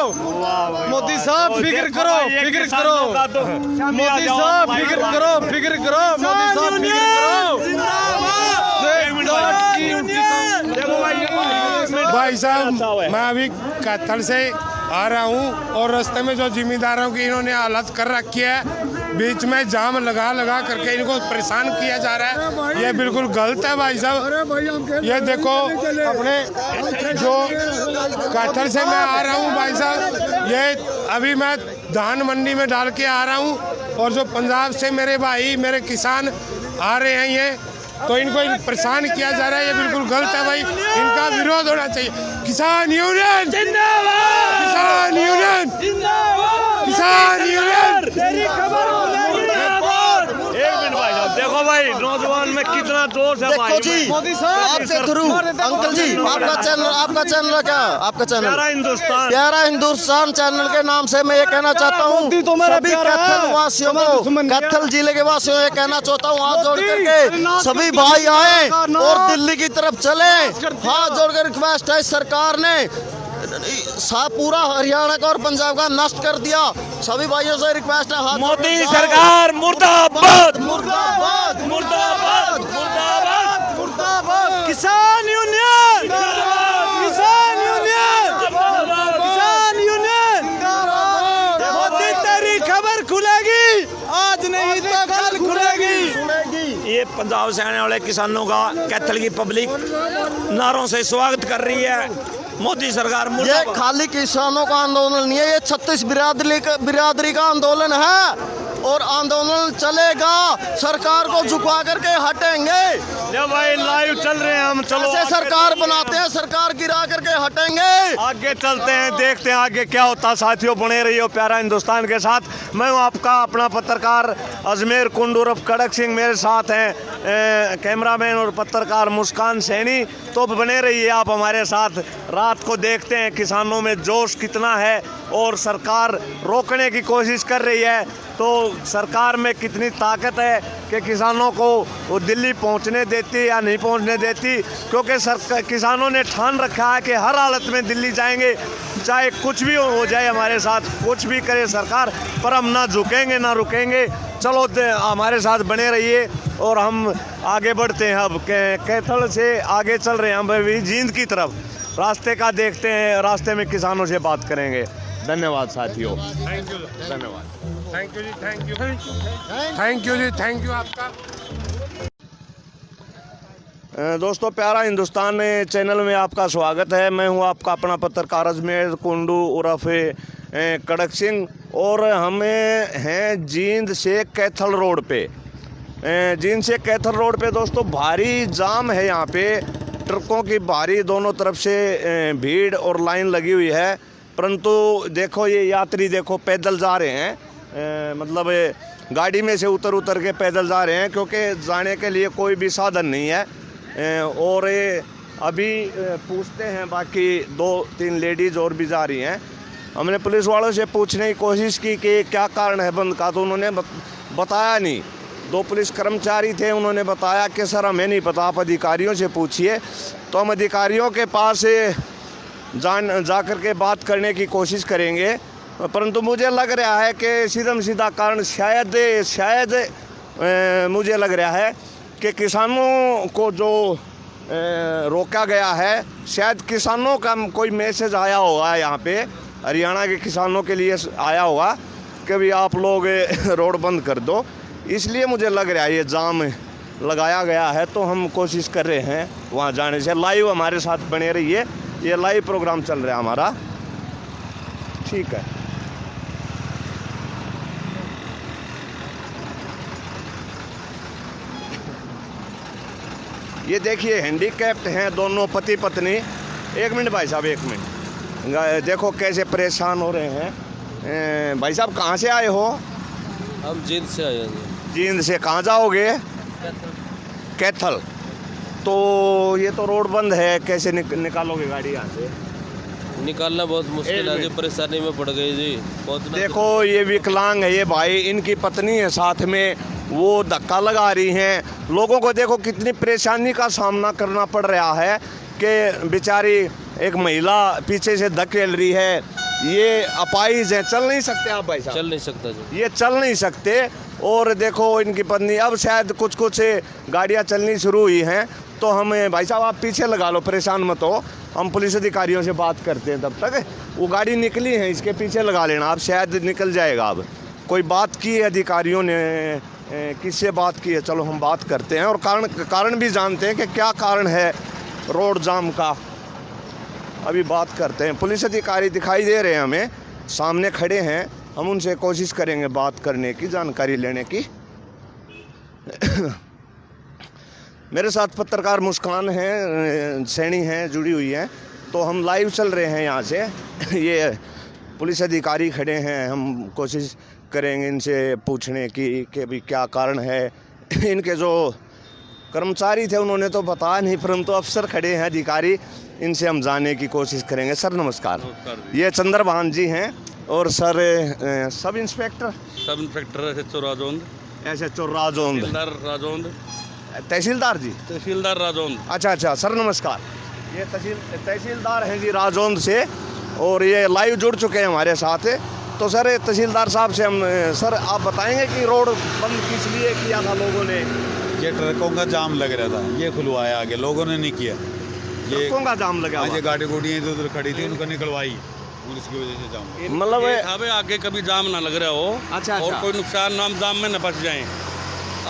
C: मोदी साहब फिक्र करो, फिक्र करो। मोदी साहब फिक्र करो, फिक्र करो। मोदी साहब फिक्र करो।
E: भाई साहब, मैं अभी कैथल से आ रहा हूँ, और रास्ते में जो जिम्मेदारों की इन्होंने हालत कर रखी है, बीच में जाम लगा करके इनको परेशान किया जा रहा है, ये बिल्कुल गलत है भाई साहब। ये देखो, अपने जो कैथल से मैं आ रहा हूँ भाई साहब, ये अभी मैं धान मंडी में डाल के आ रहा हूँ, और जो पंजाब से मेरे भाई, मेरे किसान आ रहे हैं, ये तो इनको परेशान किया जा रहा है, ये बिल्कुल गलत है भाई। इनका विरोध होना चाहिए। किसान यूनियन जिंदाबाद, किसान यूनियन जिंदाबाद, किसान यूनियन।
A: एक मिनट भाई साहब, देखो भाई, नौजवान में कितना जोश है
D: देखो
A: भाई
D: जी,
C: मोदी साहब
D: आपके थ्रू अंकल जी, आपका चैनल क्या, आपका चैनल
A: प्यारा हिंदुस्तान,
D: प्यारा हिंदुस्तान चैनल के नाम से मैं ये कहना चाहता हूँ
C: मोदी तो मेरा
D: सभी
C: प्यारा है।
D: कैथल वासियों
C: हमारा
D: को,
C: दुश्मन नहीं है।
D: कैथल जिले के वासियों को ये कहना चाहता हूँ, हाथ जोड़
C: मोदी,
D: करके सभी भाई आए और दिल्ली की तरफ चले। हाथ जोड़कर रिक्वेस्ट है, सरकार ने पूरा हरियाणा का और पंजाब का नष्ट कर दिया। सभी भाइयों से रिक्वेस्ट है, हाथ
A: मोदी सरकार मुर्दाबाद,
D: मुर्दाबाद,
A: मुर्दाबाद, मुर्दाबाद,
D: मुर्दाबाद।
A: किसान यूनियन,
C: किसान यूनियन, किसान यूनियन,
A: मोदी तेरी खबर खुलेगी,
C: आज नहीं तो कल खुलेगी।
A: ये पंजाब से आने वाले किसानों का कैथल की पब्लिक नारों से स्वागत कर रही है। मोदी सरकार
D: ये
A: मुर्दाबाद।
D: खाली किसानों का आंदोलन नहीं है, ये 36 बिरादरी का आंदोलन है और आंदोलन चलेगा। सरकार को झुका करके हटेंगे।
A: जब भाई लाइव चल रहे हैं हम, चलो
D: ऐसे सरकार बनाते हैं, सरकार गिरा करके हटेंगे।
A: आगे चलते हैं, देखते हैं आगे क्या होता है। साथियों, बने रहिए प्यारा हिंदुस्तान के साथ। मैं हूं आपका अपना पत्रकार अजमेर कुंड उर्फ कड़क सिंह, मेरे साथ हैं कैमरामैन और पत्रकार मुस्कान सैनी। तो बने रहिए आप हमारे साथ, रात को देखते हैं किसानों में जोश कितना है और सरकार रोकने की कोशिश कर रही है तो सरकार में कितनी ताकत है कि किसानों को वो दिल्ली पहुंचने देती या नहीं पहुंचने देती। क्योंकि किसानों ने ठान रखा है कि हर हालत में दिल्ली जाएंगे, चाहे कुछ भी हो जाए हमारे साथ, कुछ भी करे सरकार, पर हम ना झुकेंगे ना रुकेंगे। चलो हमारे साथ बने रहिए और हम आगे बढ़ते हैं। अब कैथल से आगे चल रहे हैं हम अभी जींद की तरफ, रास्ते का देखते हैं, रास्ते में किसानों से बात करेंगे। धन्यवाद साथियों,
E: थैंक यू, धन्यवाद, थैंक यू जी, थैंक यू, थैंक यू जी, थैंक यू आपका।
A: दोस्तों, प्यारा हिंदुस्तान चैनल में आपका स्वागत है। मैं हूं आपका अपना पत्रकार अजमेर कुंडू उर्फ कड़क सिंह और हमें हैं जींद से कैथल रोड पे। जींद से कैथल रोड पे दोस्तों भारी जाम है, यहाँ पे ट्रकों की भारी दोनों तरफ से भीड़ और लाइन लगी हुई है। परंतु देखो ये यात्री देखो पैदल जा रहे हैं, मतलब गाड़ी में से उतर के पैदल जा रहे हैं क्योंकि जाने के लिए कोई भी साधन नहीं है। और अभी पूछते हैं, बाकी 2-3 लेडीज़ और भी जा रही हैं। हमने पुलिस वालों से पूछने की कोशिश की कि क्या कारण है बंद का, तो उन्होंने बताया नहीं। 2 पुलिस कर्मचारी थे, उन्होंने बताया कि सर हमें नहीं पता, आप अधिकारियों से पूछिए। तो हम अधिकारियों के पास जा कर के बात करने की कोशिश करेंगे, परंतु मुझे लग रहा है कि सीधा कारण शायद मुझे लग रहा है कि किसानों को जो रोका गया है, शायद किसानों का कोई मैसेज आया होगा यहाँ पे, हरियाणा के किसानों के लिए आया होगा कि भी आप लोग रोड बंद कर दो, इसलिए मुझे लग रहा है ये जाम लगाया गया है। तो हम कोशिश कर रहे हैं वहाँ जाने से। लाइव हमारे साथ बने रहिए, ये लाइव प्रोग्राम चल रहा है हमारा, ठीक है। ये देखिए हैंडीकैप्ड हैं दोनों पति पत्नी। 1 मिनट भाई साहब, 1 मिनट, देखो कैसे परेशान हो रहे हैं। भाई साहब कहाँ से आए हो?
H: हम जींद से आए हैं।
A: जींद से कहाँ जाओगे? कैथल। तो ये तो रोड बंद है, कैसे निकालोगे गाड़ी यहाँ से?
H: निकालना बहुत मुश्किल है जी, परेशानी में पड़ गई जी।
A: देखो ये विकलांग है ये भाई, इनकी पत्नी है साथ में, वो धक्का लगा रही हैं लोगों को। देखो कितनी परेशानी का सामना करना पड़ रहा है कि बेचारी एक महिला पीछे से धकेल रही है। ये अपाहिज है, चल नहीं सकते आप भाई साहब?
H: चल नहीं सकता जी,
A: ये चल नहीं सकते। और देखो इनकी पत्नी, अब शायद कुछ गाड़ियाँ चलनी शुरू हुई हैं। तो हम भाई साहब आप पीछे लगा लो, परेशान मत हो, हम पुलिस अधिकारियों से बात करते हैं। तब तक वो गाड़ी निकली है, इसके पीछे लगा लेना आप, शायद निकल जाएगा। अब कोई बात की है अधिकारियों ने, किससे बात की है? चलो हम बात करते हैं और कारण भी जानते हैं कि क्या कारण है रोड जाम का, अभी बात करते हैं। पुलिस अधिकारी दिखाई दे रहे हैं हमें, सामने खड़े हैं, हम उनसे कोशिश करेंगे बात करने की, जानकारी लेने की। मेरे साथ पत्रकार मुस्कान हैं, सैनी हैं, जुड़ी हुई हैं। तो हम लाइव चल रहे हैं यहाँ से। ये पुलिस अधिकारी खड़े हैं, हम कोशिश करेंगे इनसे पूछने की कि भी क्या कारण है। इनके जो कर्मचारी थे उन्होंने तो बताया नहीं, परंतु अफसर खड़े हैं अधिकारी, इनसे हम जानने की कोशिश करेंगे। सर नमस्कार। ये चंद्रभान जी हैं और sir sub inspector
I: SHO Rajound,
A: SHO Rajound,
I: Rajound,
A: तहसीलदार जी,
I: तहसीलदार राजौंद।
A: अच्छा सर नमस्कार। ये तहसीलदार हैं जी राजौंद से, और ये लाइव जुड़ चुके हैं हमारे साथ। तो सर तहसीलदार साहब से हम सर आप बताएंगे कि रोड बंद किस लिए किया था लोगों ने?
J: ये ट्रकों का जाम लग रहा था, ये खुलवाया आगे, लोगों ने नहीं किया। ये
A: ट्रकों का जाम लगा,
J: ये गाड़ी गुड़ियाँ इधर उधर खड़ी थी, उनको निकलवाई पुलिस की वजह से जाम।
A: मतलब
I: अबे आगे कभी जाम ना लग रहा हो,
A: अच्छा,
I: और कोई नुकसान नाम जाम में न फंस जाए,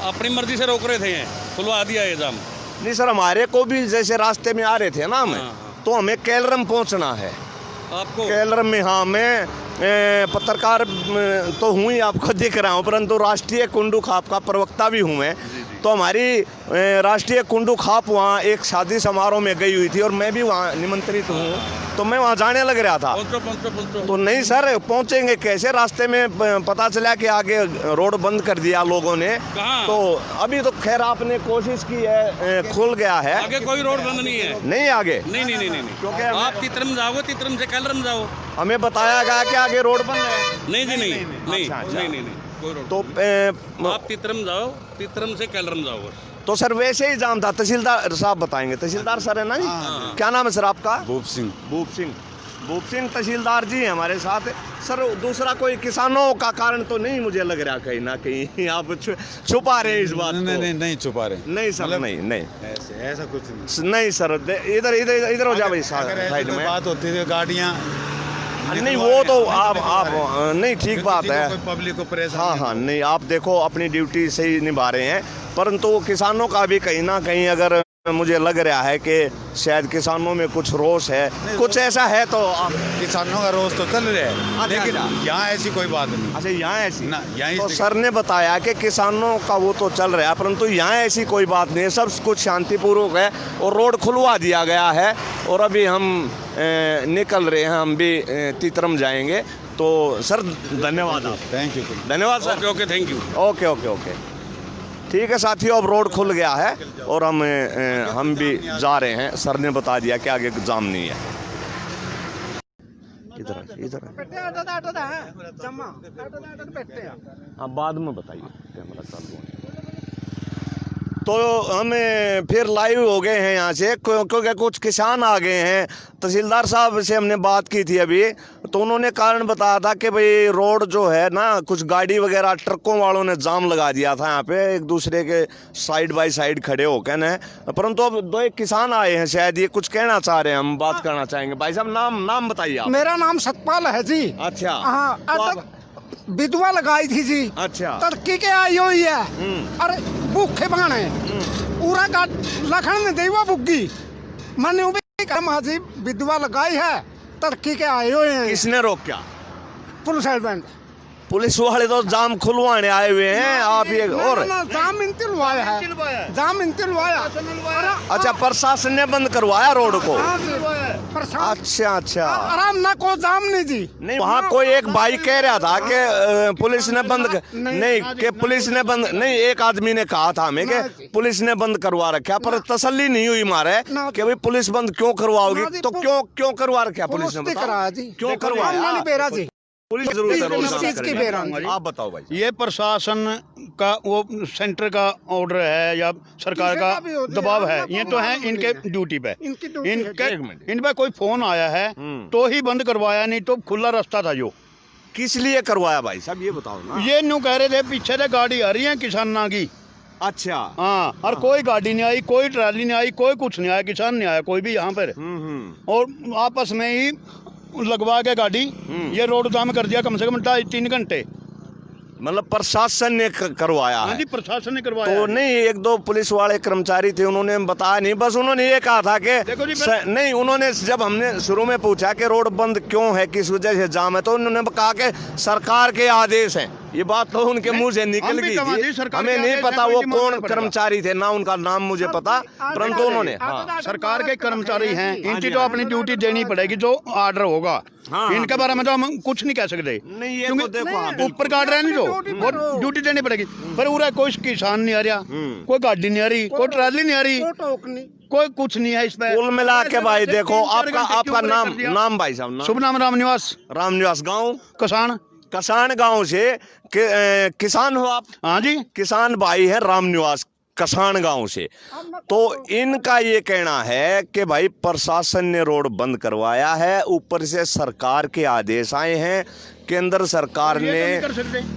I: अपनी मर्जी से रोक रहे थे, खुलवा दिया ये जाम।
A: नहीं सर, हमारे को भी जैसे रास्ते में आ रहे थे ना हमें, तो हमें केलरम पहुंचना है
I: आपको।
A: केलरम में, हाँ मैं पत्रकार तो हूँ ही, आपको दिख रहा हूँ, परंतु राष्ट्रीय कुंडू खाप का प्रवक्ता भी हूँ मैं। तो हमारी राष्ट्रीय कुंडू खाप वहाँ एक शादी समारोह में गई हुई थी और मैं भी वहाँ निमंत्रित हूँ, तो मैं वहाँ जाने लग रहा था। तो नहीं सर, पहुँचेंगे कैसे? रास्ते में पता चला कि आगे रोड बंद कर दिया लोगों ने। तो अभी तो खैर आपने कोशिश की है, खुल गया है।
I: आगे कोई रोड बंद नहीं है।
A: नहीं आगे?
I: नहीं, क्योंकि आप तितरम जाओगे, तितरम से केलरम जाओ।
A: हमें बताया गया कि आगे रोड बंद है।
I: नहीं,
A: नहीं।
I: तो आप तितरम जाओ, तितरम से केलरम जाओ।
A: तो सर वैसे ही जाम था। तहसीलदार साहब बताएंगे। तहसीलदार सर है ना जी? क्या नाम है सर आपका?
J: भूप
A: सिंह तहसीलदार जी हैं हमारे साथ। सर दूसरा कोई किसानों का कारण तो नहीं मुझे लग रहा, कहीं ना कहीं आप छुपा रहे हैं इस बात को?
J: नहीं छुपा रहे।
A: नहीं सर,
J: मतलब
A: नहीं
J: ऐसा कुछ
A: नहीं सर। इधर हो जा भाई साइड में।
J: बात होती थी गाड़ियाँ
A: नहीं, वो तो आप नहीं, ठीक बात है,
J: पब्लिक को परेशान।
A: हाँ नहीं, आप देखो अपनी ड्यूटी सही निभा रहे हैं, परंतु किसानों का भी कहीं ना कहीं अगर मुझे लग रहा है कि शायद किसानों में कुछ रोष है, कुछ ऐसा है। तो
J: किसानों का रोष तो चल रहा है, लेकिन यहाँ ऐसी कोई बात नहीं।
A: अच्छा, यहाँ ऐसी
J: ना, यहाँ
A: तो सर ने बताया कि किसानों का वो तो चल रहा है, परंतु यहाँ ऐसी कोई बात नहीं है, सब कुछ शांतिपूर्वक है और रोड खुलवा दिया गया है। और अभी हम निकल रहे हैं, हम भी तितरम जाएंगे। तो सर धन्यवाद।
J: Thank you.
A: धन्यवाद sir.
I: Okay, thank you.
A: Okay ठीक है साथियों, अब रोड खुल गया है और हम भी जा रहे हैं। सर ने बता दिया कि आगे जाम नहीं है। इधर आप बाद में बताइए, कैमरा चालू है। तो हम फिर लाइव हो गए हैं यहाँ से, क्योंकि कुछ किसान आ गए हैं। तहसीलदार साहब से हमने बात की थी अभी, तो उन्होंने कारण बताया था कि भाई रोड जो है ना, कुछ गाड़ी वगैरह ट्रकों वालों ने जाम लगा दिया था यहाँ पे, एक दूसरे के साइड बाय साइड खड़े होकर न। परंतु अब दो एक किसान आए हैं, शायद ये कुछ कहना चाह रहे हैं, हम बात करना चाहेंगे। भाई साहब नाम बताइए आप।
F: मेरा नाम सतपाल है जी।
A: अच्छा,
F: हाँ, विधवा लगाई थी जी।
A: अच्छा,
F: तरक्की के आई हुई है। अरे भूखे बाणे पूरा का लखन में देवा बुग्गी मैंने जी विधवा लगाई है, तरक्की के आए हुए हैं।
A: किसने रोका?
F: पुलिस
A: वाले तो जाम खुलवाने आए हुए हैं। आप ये और
F: जाम इंतलवाया है, जाम इंतलवाया।
A: अच्छा, प्रशासन ने बंद करवाया रोड को? अच्छा,
F: आराम ना को जाम नहीं जी।
A: नहीं, वहाँ कोई एक भाई कह रहा था कि पुलिस ने बंद नहीं, कि पुलिस ने बंद नहीं, एक आदमी ने कहा था हमें कि पुलिस ने बंद करवा रखा, पर तसल्ली नहीं हुई हमारे कि भाई पुलिस बंद क्यों करवाओगी। तो क्यों करवा रखा पुलिस ने? क्यों करवाया जी? पुलिस जरूर। आप बताओ भाई।
K: ये प्रशासन का वो सेंटर का ऑर्डर है या सरकार का दबाव है, ये तो है इनके ड्यूटी पे। इन पे कोई फोन आया है तो ही बंद करवाया, नहीं तो खुला रास्ता था। जो
A: किस लिए करवाया भाई साहब ये बताओ ना।
K: ये न्यू कह रहे थे पीछे से गाड़ी आ रही है किसाना की।
A: अच्छा,
K: हाँ, और कोई गाड़ी नहीं आई, कोई ट्राली नहीं आई, कोई कुछ नहीं आया, किसान नहीं आया कोई भी यहाँ पर। और आपस में ही लगवा के गाड़ी ये रोड जाम कर दिया, कम से कम 2.5-3 घंटे।
A: मतलब प्रशासन ने करवाया है?
K: हाँ जी, प्रशासन ने करवाया।
A: तो नहीं, एक दो पुलिस वाले कर्मचारी थे, उन्होंने बताया नहीं, बस उन्होंने ये कहा था कि नहीं, उन्होंने जब हमने शुरू में पूछा कि रोड बंद क्यों है, किस वजह से जाम है, तो उन्होंने कहा कि सरकार के आदेश हैं। ये बात तो उनके मुंह से निकल गई थी, हमें नहीं पता वो कौन कर्मचारी थे, ना उनका नाम मुझे पता, परंतु उन्होंने
K: सरकार के कर्मचारी हैं, इनकी तो अपनी ड्यूटी देनी पड़ेगी जो ऑर्डर होगा। इनके बारे में तो हम कुछ नहीं कह सकते,
A: नहीं ये तो देखो
K: ऊपर का ऑर्डर है नहीं जो वो ड्यूटी देनी पड़ेगी। पर पूरा कोई किसान नहीं आ रहा, कोई गाड़ी नहीं आ रही, कोई ट्राली नहीं आ रही, कोई कुछ नहीं है इस पे।
A: कुल मिला के भाई देखो आपका नाम भाई साहब
K: शुभ नाम रामनिवास
A: गाँव कसान गांव से किसान हो आप?
K: हाँ जी,
A: किसान भाई है रामनिवास कसान गांव से। तो इनका ये कहना है कि भाई प्रशासन ने रोड बंद करवाया है, ऊपर से सरकार के आदेश आए हैं, केंद्र सरकार ने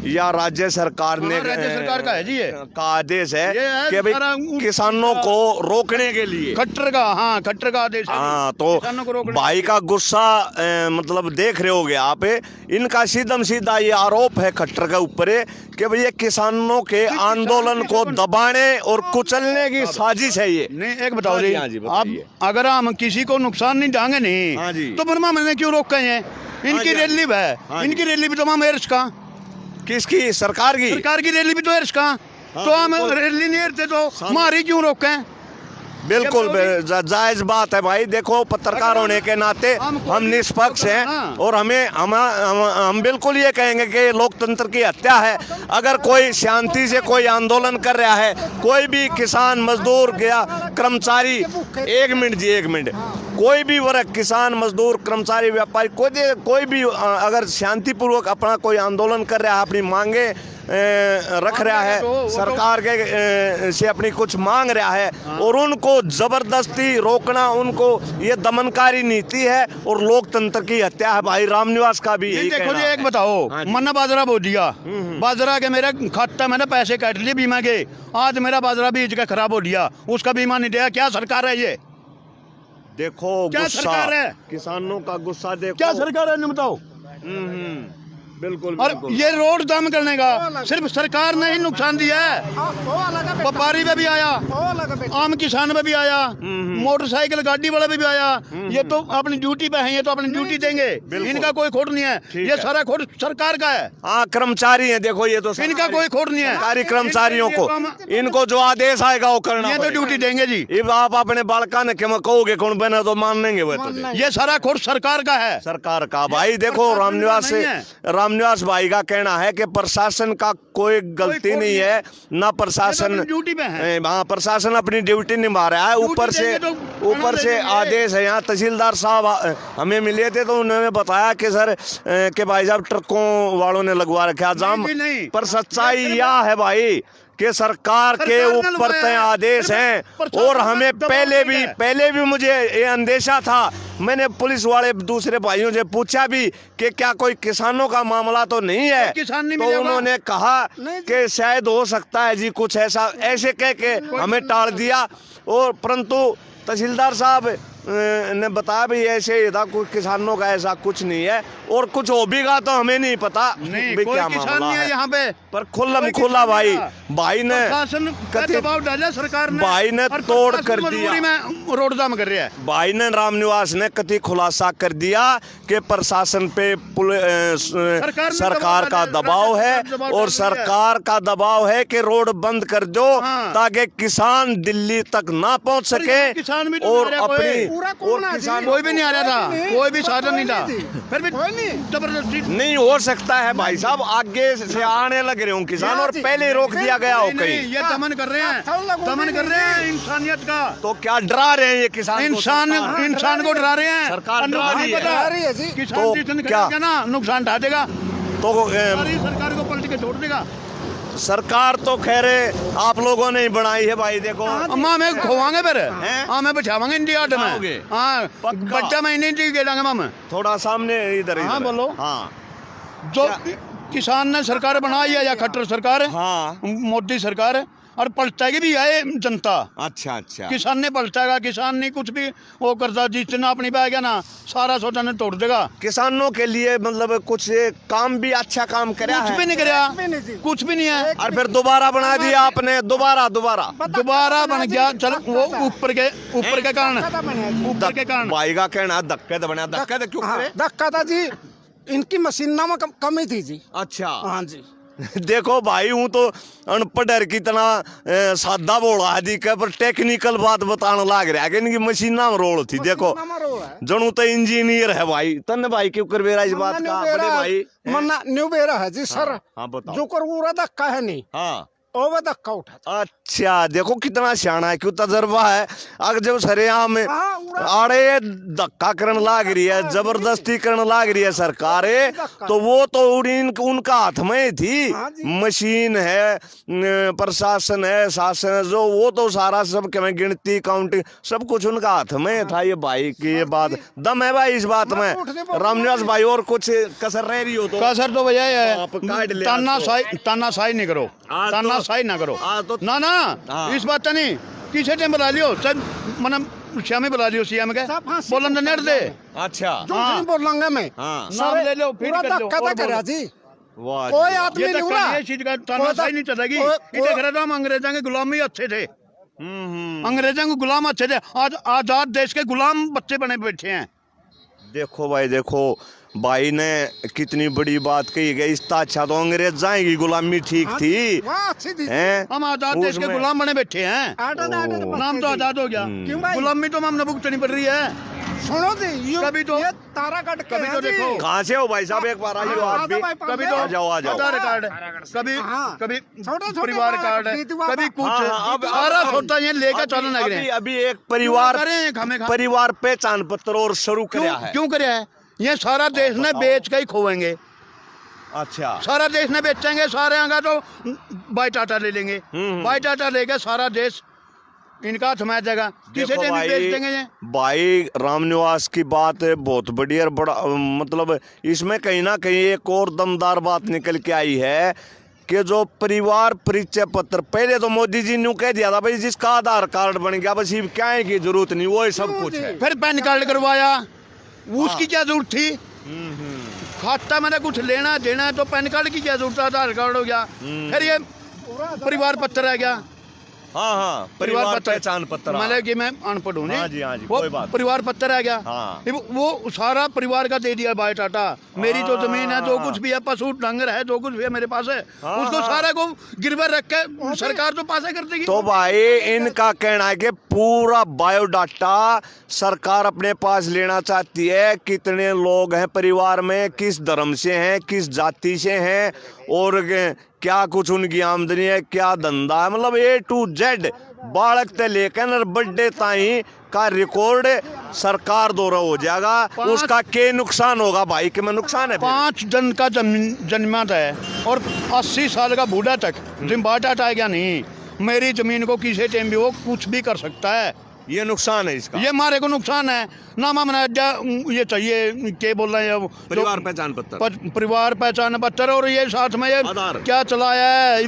A: या राज्य सरकार ने
K: राज्य सरकार का है जी, ये
A: का आदेश है कि भाई किसानों को रोकने के लिए
K: खट्टर का आदेश है।
A: हाँ, तो भाई का गुस्सा मतलब देख रहे होगे आप, इनका सीधम सीधा ये आरोप है खट्टर के ऊपर कि भाई ये किसानों के आंदोलन को दबाने और कुचलने की साजिश है ये।
K: नहीं एक बताओ जी, आप अगर हम किसी को नुकसान नहीं डांगे नहीं तो बर्मा मैंने क्यों रोक गए हैं? इनकी रैली है, इनकी रैली भी तो हम एर्स का,
A: किसकी? सरकार की
K: रैली भी तो एर्स का, तो हम रैली नहीं एरते तो हमारी क्यों रोके?
A: बिल्कुल जायज बात है भाई। देखो पत्रकार होने के नाते हम निष्पक्ष हैं और हम बिल्कुल ये कहेंगे कि लोकतंत्र की हत्या है। अगर कोई शांति से कोई आंदोलन कर रहा है, कोई भी किसान मजदूर या कर्मचारी, एक मिनट, कोई भी वर्ग किसान मजदूर कर्मचारी व्यापारी कोई भी अगर शांतिपूर्वक अपना कोई आंदोलन कर रहा है, अपनी मांगे रख रहा है, सरकार के से अपनी कुछ मांग रहा है और उनको जबरदस्ती रोकना, उनको ये दमनकारी नीति है और लोकतंत्र की हत्या है भाई। रामनिवास का भी यही
K: देखो जी, एक बताओ, मन्ना बाजरा बो दिया, बाजरा के मेरे खाता मैंने पैसे काट लिए बीमा के, आज मेरा बाजरा बीज का खराब हो गया, उसका बीमा नहीं दिया। क्या सरकार है ये?
A: देखो
K: क्या
A: गुस्सा
K: सरकार है?
A: किसानों का गुस्सा देखो,
K: क्या सरकार है बताओ।
A: बिल्कुल
K: और ये रोड जाम करने का सिर्फ सरकार ने ही नुकसान दिया है। व्यापारी पे भी आया, आम किसान पे भी आया, मोटरसाइकिल गाड़ी वाले पे भी आया। ये तो अपनी ड्यूटी पे है, ये तो अपनी ड्यूटी देंगे, इनका कोई खोट नहीं है। ये सारा खोट सरकार का है।
A: हाँ, कर्मचारी है, देखो ये तो
K: इनका कोई खोट नहीं है।
A: सरकारी कर्मचारियों को इनको जो आदेश आएगा वो करना,
K: ये तो ड्यूटी देंगे जी।
A: आप अपने बालका ने कहोगे कौन बना तो मान लेंगे वो तो।
K: ये सारा खोट सरकार का है,
A: सरकार का भाई। देखो रामनिवास भाई का कहना है कि प्रशासन का कोई गलती नहीं है, ना प्रशासन
K: ड्यूटी पे है।
A: हाँ, प्रशासन अपनी ड्यूटी निभा रहा है। ऊपर से आदेश है। यहाँ तहसीलदार साहब हमें मिले थे तो उन्होंने बताया कि सर कि भाई साहब ट्रकों वालों ने लगवा रखा जाम, पर सच्चाई यह है भाई कि सरकार के ऊपर तय आदेश हैं और हमें पहले भी मुझे ये अंदेशा था। मैंने पुलिस वाले दूसरे भाइयों से पूछा भी कि क्या कोई किसानों का मामला तो नहीं है, तो उन्होंने कहा कि शायद हो सकता है जी कुछ ऐसे कह के हमें टाल दिया। और परंतु तहसीलदार साहब ने बताया भी ऐसे था, कुछ किसानों का ऐसा कुछ नहीं है और कुछ होगा तो हमें नहीं पता
K: नहीं, कोई किसान नहीं है यहाँ पे।
A: पर खुला भाई ने
K: दबाव डाला सरकार ने,
A: भाई ने तोड़ कर दिया,
K: रोड जाम कर रहा है।
A: भाई ने रामनिवास ने कथित खुलासा कर दिया कि प्रशासन पे सरकार का दबाव है और सरकार का दबाव है कि रोड बंद कर दो ताकि किसान दिल्ली तक ना पहुंच सके। और अपनी
K: किसान कोई भी नहीं आ रहा था, कोई भी साधन नहीं था, फिर भी जबरदस्ती
A: नहीं हो सकता है भाई साहब, आगे से आने लग रहे हो किसान और पहले रोक दिया गया हो कहीं।
K: ये दमन कर रहे हैं इंसानियत का।
A: तो क्या डरा रहे हैं ये किसान?
K: इंसान को डरा रहे हैं,
A: सरकार डरा रही है।
K: किसान क्या ना नुकसान ढा देगा
A: तो
K: सरकार को पलट के छोड़ देगा।
A: सरकार तो खैर आप लोगों ने ही बनाई है भाई। देखो
K: हमें खोवांगे फिर, हमें बिठावांगे इंडिया में, हाँ बच्चा महीने गेड़ांगे हम।
A: थोड़ा सामने इधर।
K: हाँ बोलो।
A: हाँ,
K: जो किसान ने सरकार बनाई है या खट्टर सरकार,
A: हाँ
K: मोदी सरकार, और पलटेगी भी है जनता।
A: अच्छा
K: किसान ने पलटेगा, किसान नहीं कुछ भी वो करता, जितना अपनी पे आ गया ना सारा सोचा ने तोड़ देगा।
A: किसानों के लिए मतलब कुछ काम भी अच्छा काम कराया है?
K: कुछ भी नहीं कराया, कुछ भी नहीं है।
A: और फिर दोबारा बना दिया आपने, दोबारा
K: बन गया। चलो वो ऊपर के कारण
A: भाई का कहना धक्के तो बना, धक्के तो क्यों करे?
L: धक्का था जी, इनकी मशीन में कमी थी जी।
A: अच्छा,
L: हाँ जी,
A: देखो भाई हूँ तो अनपढ़ कितना सादा बोला है दिखे, पर टेक्निकल बात बताने लाग रहा है कि इनकी मशीना में रोल थी। देखो जनू तो इंजीनियर है भाई। तन भाई क्यों कर बेरा इस बात का बड़े भाई
L: मन्ना न्यू बेरा है जी सर।
A: हाँ बताओ।
L: जो कर पूरा धक्का है नहीं।
A: हाँ
L: वो धक्का उठा।
A: अच्छा देखो कितना सियाना है, क्यों तजर्बा है। अगर जब सरेआम में आड़े धक्का करने लाग रही है, जबरदस्ती करने लाग रही है सरकार, तो वो तो उनका हाथ में थी। मशीन है, प्रशासन है, शासन है, जो वो तो सारा सब में गिनती काउंटिंग सब कुछ उनका हाथ में था। ये भाई की ये बात दम है भाई इस बात में। रामनिवास भाई और कुछ कसर रह रही हो तो
K: कसर तो भैया है, तानाशाही नहीं करो, तानाशाही ना करो। ना ना इस बात नहीं, किसे टाइम बुला लियो सब मतलब श्यामी बुला लियो, सीएम के बोलन तो नेट दे।
A: अच्छा
L: नहीं बोलूंगा मैं।
K: नाम ले लो फिर कर लो
L: और करा जी।
K: कोई आदमी नहीं हुआ ये चीज का तानाशाही नहीं चलेगी। इधर घर तो हम अंग्रेजों के गुलामी अच्छे थे, अंग्रेजों के गुलाम अच्छे थे। आज आजाद देश के गुलाम बच्चे बने बैठे हैं।
A: देखो भाई देखो भाई ने कितनी बड़ी बात कही गई। इसका अच्छा तो अंग्रेज जाएगी, गुलामी ठीक थी।
K: हम आजाद देश के गुलाम बने बैठे हैं, नाम तो आजाद हो गया, गुलामी तो हम भुगतनी पड़ रही है।
L: सुनो जी
K: कभी तो
L: तारा कट
K: कभी तो देखो
A: कहाँ से हो भाई साहब, एक बार आइए आप भी।
K: कभी तो
A: आ जाओ
K: आधार कार्ड, कभी कभी परिवार कार्ड, कभी कुछ सारा सोचता है लेकर चलने लग रहे हैं।
A: अभी एक परिवार पहचान पत्र और शुरू किया है।
K: क्यों कराया है? ये सारा देश ने बेच के ही खोएंगे।
A: अच्छा
K: सारा देश ने बेचेंगे, सारे आगे तो बाई टाटा ले लेंगे, बाई टाटा लेके सारा देश इनका थमा जाएगा। किसे बेच देंगे ये?
A: भाई रामनिवास की बात है बहुत बढ़िया और बड़ा, मतलब इसमें कहीं ना कहीं एक और दमदार बात निकल के आई है कि जो परिवार परिचय पत्र, पहले तो मोदी जी ने कह दिया था भाई जिसका आधार कार्ड बन गया बस ये क्या है की जरूरत नहीं, वो सब कुछ है।
K: फिर पैन कार्ड करवाया, उसकी क्या जरूरत थी? खाता मैंने कुछ लेना देना तो पैन कार्ड की क्या जरूरत है? आधार कार्ड हो गया, फिर ये परिवार पत्र रह गया।
A: हाँ हाँ परिवार पहचान पत्र,
K: मतलब कि मैं अनपढ़ हूँ,
A: हाँ जी, हाँ जी,
K: वो
A: कोई बात।
K: परिवार पत्र रह गया।
A: हाँ।
K: वो सारा परिवार का दे दिया बाय टाटा। मेरी जो जमीन है, जो कुछ भी है, पशु डंगर है, जो कुछ भी है मेरे पास है, उसको सारा को गिरवर रख के सरकार तो पास कर देगी।
A: तो भाई इनका कहना है कि पूरा बायोडाटा सरकार अपने पास लेना चाहती है। कितने लोग हैं परिवार में, किस धर्म से हैं, किस जाति से हैं, और क्या कुछ उनकी आमदनी है, क्या धंधा है, मतलब A to Z बालक से लेकर बर्थडे ताई का रिकॉर्ड सरकार द्वारा हो जाएगा। उसका क्या नुकसान होगा भाई? कि मैं नुकसान है
K: 5 जन का जन्मत है और 80 साल का बूढ़ा तक जिम बाटा आएगा नहीं। मेरी जमीन को किसी टाइम भी वो कुछ भी कर सकता है।
A: ये नुकसान है इसका,
K: ये हमारे को नुकसान है ना। मामला ये चाहिए क्या बोल रहे हैं,
A: परिवार पहचान पत्र,
K: परिवार पहचान पत्र, और ये साथ में ये क्या चलाया है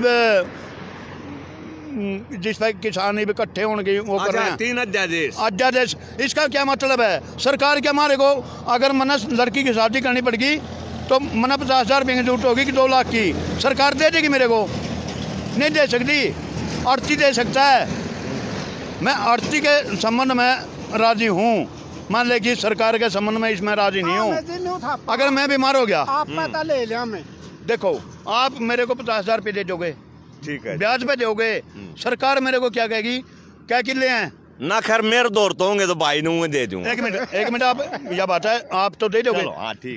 K: जिस पर किसान इकट्ठे होने वो कर रहे हैं
A: 3
K: अध्यादेश। इसका क्या मतलब है? सरकार के हमारे को अगर मना लड़की की शादी करनी पड़ेगी तो मना 50,000 रुपये की जरूरत होगी कि 2 लाख की, सरकार दे देगी मेरे को? नहीं दे सकती, आड़ती दे सकता है। मैं आड़ती के संबंध में राजी हूँ, मान लेगी सरकार के संबंध में इसमें राजी नहीं हूँ। अगर मैं बीमार हो गया,
L: आप पता ले लिया मैं,
K: देखो आप मेरे को 50,000 रुपये दे दोगे,
A: ठीक है,
K: ब्याज पे दोगे, सरकार मेरे को क्या कहेगी? क्या किले हैं
A: ना? खैर मेरे दौर तो होंगे तो भाई ने दे दूंगा।
K: एक मिनट आप यह बात है, आप तो दे दोगे।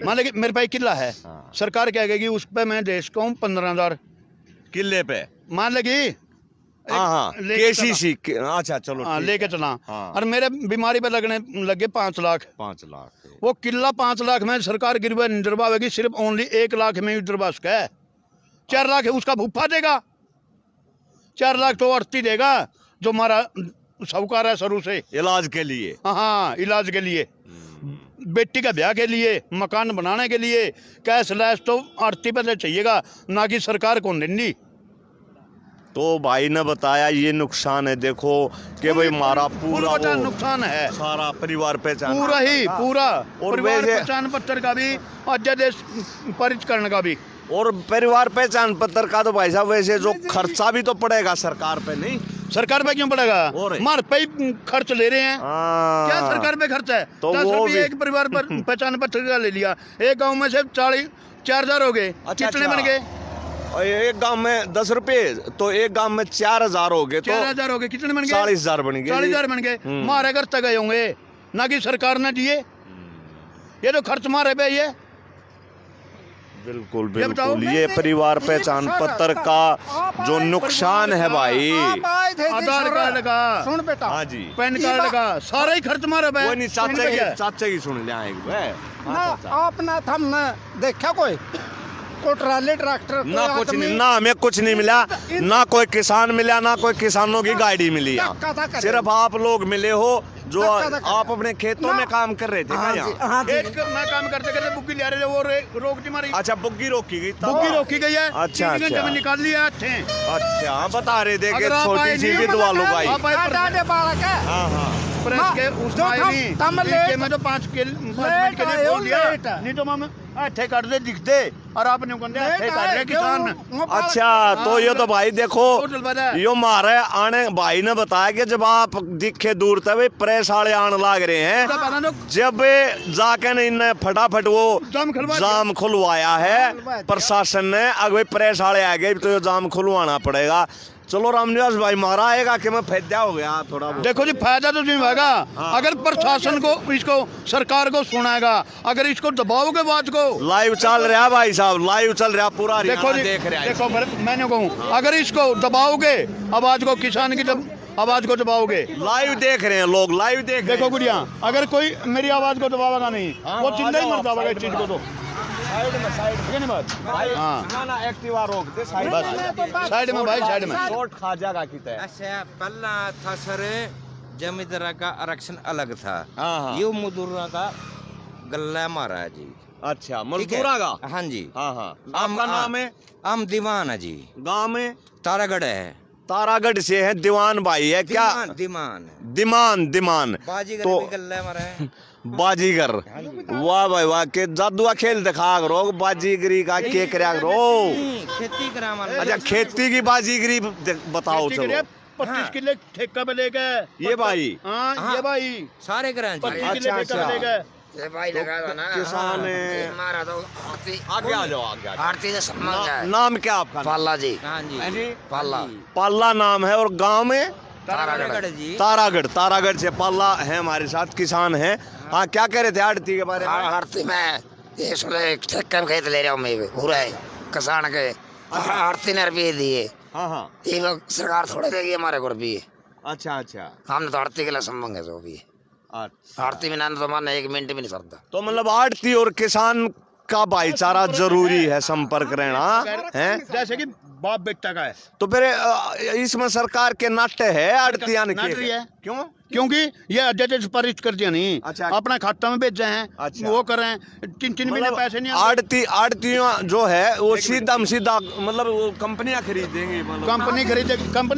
K: मान लेगी मेरे पास किला है, सरकार क्या कहेगी? उस पर मैं दे सकता हूँ 15,000
A: किले पे,
K: मान लेगी।
A: केसीसी, अच्छा चलो
K: लेके चला। और मेरे बीमारी पे लगने लगे 5 लाख। वो किला 5 लाख में सरकार गिरवे निर्वाहेगी, सिर्फ ओनली 1 लाख में गिरवा सके। 4 लाख है उसका भूफा देगा, 4 लाख तो अर्थी देगा जो हमारा साहूकार है शुरू से
A: इलाज के लिए।
K: हाँ इलाज के लिए, बेटी का ब्याह के लिए, मकान बनाने के लिए कैश लैश तो आरती पे चाहिएगा, ना कि सरकार को देनी।
A: तो भाई ने बताया ये नुकसान है। देखो कि भाई हमारा पूरा
K: नुकसान है,
A: सारा परिवार पहचान
K: पूरा ही पूरा परिवार पहचान पत्र का भी, अध्यादेश परिष्करण का भी,
A: और परिवार पहचान पत्र का तो भाई साहब वैसे जो खर्चा भी तो पड़ेगा सरकार पे। नहीं
K: सरकार पे क्यों पड़ेगा? हमारे पे खर्च ले रहे हैं। क्या सरकार पे खर्च है?
A: तो
K: 10 रुपये एक परिवार पर पहचान पत्र का ले लिया, एक गांव में से 4,000 हो गए, कितने बन गए?
A: और एक गांव में 10 रुपए, तो एक गांव में 4000 हो गए, तो
K: 4000 हो गए, कितने बन गए?
A: 40,000 बन गए।
K: 40,000 बन गए। मारे घर तक गए होंगे ना कि सरकार ने दिए, ये तो खर्च मारे पे ये।
A: बिल्कुल बिल्कुल, ये परिवार पहचान पत्र का जो नुकसान है भाई,
K: आधार कार्ड का,
L: सुन बेटा,
A: हाँ जी,
K: पैन कार्ड का, सारा ही खर्च मारे पे।
A: वो नहीं, चाचा की सुन ले आएंगे
L: ना आपने हमने देखा कोई ट्राली ट्रैक्टर
A: ना कुछ नहीं, ना हमें कुछ नहीं मिला, ना कोई किसान मिला, ना कोई किसानों की गाड़ी मिली, सिर्फ आप लोग मिले हो जो आप अपने खेतों में काम कर रहे थे।
K: मैं काम करते करते बुग्गी ले रहे थे, वो रोक दी मारी।
A: अच्छा, बुग्गी रोकी गई,
K: बुग्गी रोकी गई है।
A: अच्छा,
K: 3 घंटे में निकाल लिया थे।
A: अच्छा, बता रहे थे कि छोटी सी विधवा लोग आई। हाँ हाँ,
K: प्रेस के उसमें मैं तो 5 मिनट के लिए बोल दिया, नहीं तो मैं ऐठे काट दे दिख दे, और आपने ऐठे काट रहे किसान।
A: अच्छा, तो ये तो भाई देखो, यो मारे आने भाई ने बताया कि जब आप दिखे दूर तक प्रेस वाले आने लाग रहे हैं, जब जाके ने इन्हें फटाफट वो जाम खुलवाया है प्रशासन ने, अगर प्रेस वाले आ गए तो ये जाम खुलवाना पड़ेगा। चलो रामनिवास भाई, मारा आएगा कि मैं फायदा हो गया थोड़ा बहुत।
K: देखो जी, फायदा तो नहीं होगा अगर प्रशासन को, इसको सरकार को सुनाएगा, अगर इसको दबाओगे बात को।
A: लाइव चल रहा है भाई साहब, लाइव चल रहा पूरा,
K: देखो जी,
A: देख रहे हैं।
K: देखो मैंने कहूँ, अगर इसको दबाओगे आवाज को, किसान की आवाज को दबाओगे,
A: लाइव देख रहे हैं लोग, लाइव देख।
K: देखो गुड़िया, अगर कोई मेरी आवाज को दबावेगा नहीं, वो चिंता ही मर जाएगा इस चीज को। तो
A: साइड में एक्टिवा रोक दे, साइड में भाई, साइड में शॉट खा जाएगा कितना।
M: अच्छा, पहला था सर जमींदार का आरक्षण अलग था, ये मजदूरों का गल्ला मारा है जी।
A: अच्छा, मजदूरा का?
M: हाँ जी,
A: हाँ हाँ। आपका नाम है?
M: हम दीवान है जी।
A: गांव में
M: तारागढ़ है।
A: तारागढ़ से है, दीवान भाई है क्या? दिमान तो
M: गल्ला मारा है।
A: बाजीगर, वाह भाई वाह, के जादुआ खेल दिखा करो, बाजीगरी का के करा करो,
M: खेती करा।
A: अच्छा, खेती की बाजीगरी बताओ। चलो
K: 25 किले ठेका पे लेके
A: ये भाई,
K: हाँ ये भाई
M: सारे करा।
K: 25 किले ठेका पे लेके
M: ये भाई लगा दो ना,
A: किसान
M: मारा तो
A: आगे आ जाओ, आगे
M: आरती से
A: नाम क्या आपका?
M: पाला जी। हाँ जी,
A: पाला नाम है, और गांव में
M: तारागढ़ जी।
A: तारागढ़ से पाला है हमारे साथ, किसान है। हाँ, क्या कह रहे थे आड़ती के बारे में?
M: आरती में ठेका में खेत ले रहा हूँ मैं, पूरा है किसान के। आरती ने रुपये दिए।
A: हाँ हाँ,
M: ये लोग सरकार थोड़े देगी हमारे को रुपये।
A: अच्छा अच्छा,
M: हमने तो आरती के लिए संबंध है, जो भी आरती में ना तो मारना 1 मिनट भी नहीं सरता।
A: तो मतलब आड़ती और किसान का भाईचारा जरूरी है, संपर्क रहना है,
K: जैसे कि बाप बेटा का है।
A: तो फिर इसमें सरकार के नाट्य है आड़तियां
K: है।
A: क्यों?
K: क्योंकि ये अध्यक्ष परित कर दिया नहीं।
A: अच्छा,
K: अपना खाता में भेज हैं। अच्छा, वो कर रहे हैं, 3 महीने पैसे नहीं।
A: आड़तियां जो है वो सीधा मतलब वो कंपनियां खरीदेंगी,
K: कंपनी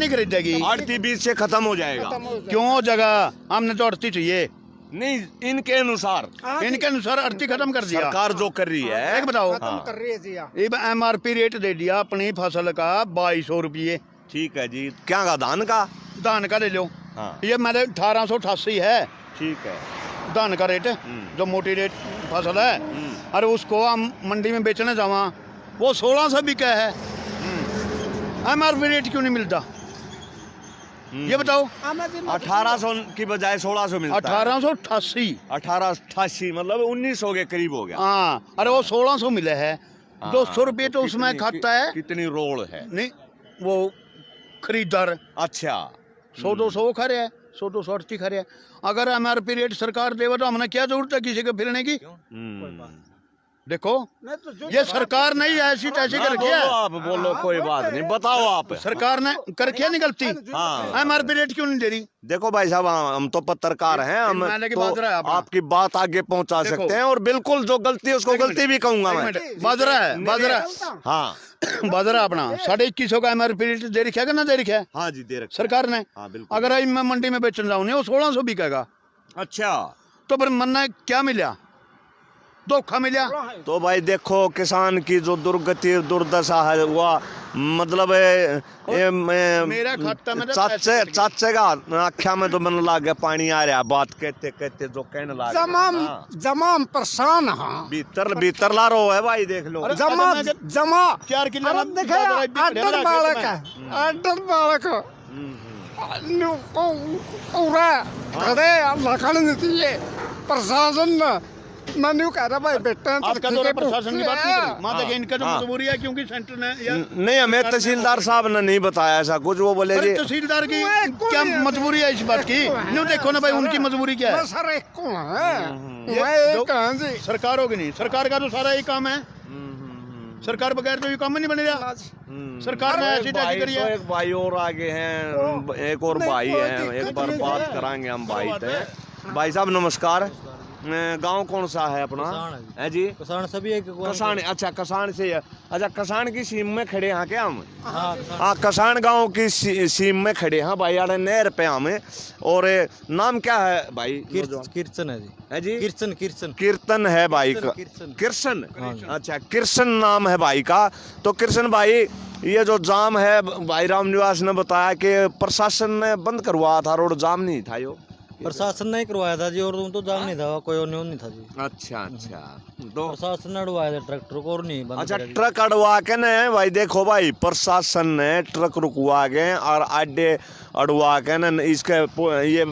K: खरीदेगी,
A: आड़ती बीच से खत्म हो जाएगा।
K: क्यों हो जाएगा? हमने तो आड़ती चाहिए
A: नहीं, इनके अनुसार
K: आड़ती खत्म कर दिया
A: सरकार जो कर रही है।
K: एक बताओ, MRP रेट दे दिया अपनी फसल का 2200 रुपये।
A: ठीक है जी, क्या का? धान का
K: ले लो। हाँ। ये मेरे 1888 है।
A: ठीक है,
K: धान का रेट, जो मोटी रेट फसल है, और उसको हम मंडी में बेचने जावा, वो 1600 बिका है। MRP रेट क्यों नहीं मिलता, ये बताओ?
A: 1800 की बजाय 1600 मिलता।
K: 1888
A: मतलब 1900 के करीब हो गया।
K: हाँ, अरे वो 1600 मिले है। 200 रुपये तो उसमें खाता है।
A: कितनी रोल है?
K: नहीं, वो खरीदार।
A: अच्छा,
K: 100-200 खा रहे हैं, 100-200 अड़ती खा रहे हैं। अगर MRP रेट सरकार देवे तो हमने क्या जरूरत है किसी के फिरने की? देखो, ये सरकार नहीं ऐसी तैसी कर रखी है।
A: आप बोलो, कोई बात नहीं, बताओ आप।
K: सरकार ने कर क्या नहीं गलती?
A: हाँ,
K: MRP रेट क्यों नहीं दे रही?
A: देखो भाई साहब, हम तो पत्रकार हैं, हम तो आपकी बात आगे पहुंचा सकते हैं, और बिल्कुल जो गलती है उसको गलती भी कहूंगा मैं।
K: बाजरा है। हाँ, बाजरा अपना 2150 का MRP रेट दे रखा है, ना दे रखा है?
A: हाँ जी, दे रखा
K: सरकार ने। अगर मैं मंडी में बेचने जाऊँ, वो 1600 बिकेगा।
A: अच्छा,
K: तो फिर मन्ना क्या मिला? धोखा मिला।
A: तो भाई देखो किसान की जो दुर्गति दुर्दशा है वह मतलब
K: मेरा खाता में
A: चाचे का आख्या में तो मन लग गया पानी आ रहा बात कहते कहते जो कहने लगा
L: जमाम परेशान हाँ
A: भीतर भीतर ला रो है भाई देख लो
L: जमा
K: 4 किलो
L: अड्डर बालक है अड्डर बालक पूरा खड़े लखन नीति है प्रशासन मैंने कह रहा भाई बेटा
K: प्रशासन की बात नहीं करी माता के इनका तो मजबूरी है क्योंकि सेंटर ने
A: नहीं हमें तहसीलदार साहब ने नहीं बताया ऐसा कुछ वो बोले जी
K: तहसीलदार की क्या मजबूरी है इस बात की न्यू देखो ना भाई उनकी मजबूरी क्या है
L: सर एक को है
K: सरकार होगी नहीं सरकार का तो सारा यही काम है सरकार बगैर तो ये काम नहीं बनेगा सरकार ने ऐसी तैसी करी है।
A: एक भाई और आगे हैं एक और भाई है एक बार बात कराएंगे हम भाई से। भाई साहब नमस्कार गांव कौन सा है अपना है जी
C: किसान सभी एक
A: कसान अच्छा कसान से है अच्छा कसान की सीम में खड़े हैं क्या हम हाँ कसान गांव की सीम में खड़े हैं भाई यार नहर पे हमें और नाम क्या है भाई
C: कीर्तन है जी
A: है जी
C: कीर्तन
A: है भाई का कृष्ण अच्छा कृष्ण नाम है भाई का। तो कृष्ण भाई ये जो जाम है भाई राम निवास ने बताया कि प्रशासन ने बंद करवाया था रोड जाम नहीं था यो
C: प्रशासन ने करवाया था जी और तो जाम नहीं था कोई और नहीं था जी।
A: अच्छा तो
C: प्रशासन ने अड़वाया था ट्रैक्टर को और नहीं बंद
A: अच्छा ट्रक अड़वा के न भाई देखो भाई प्रशासन ने ट्रक रुकवा के और अड्डे अड़वा के न इसके ये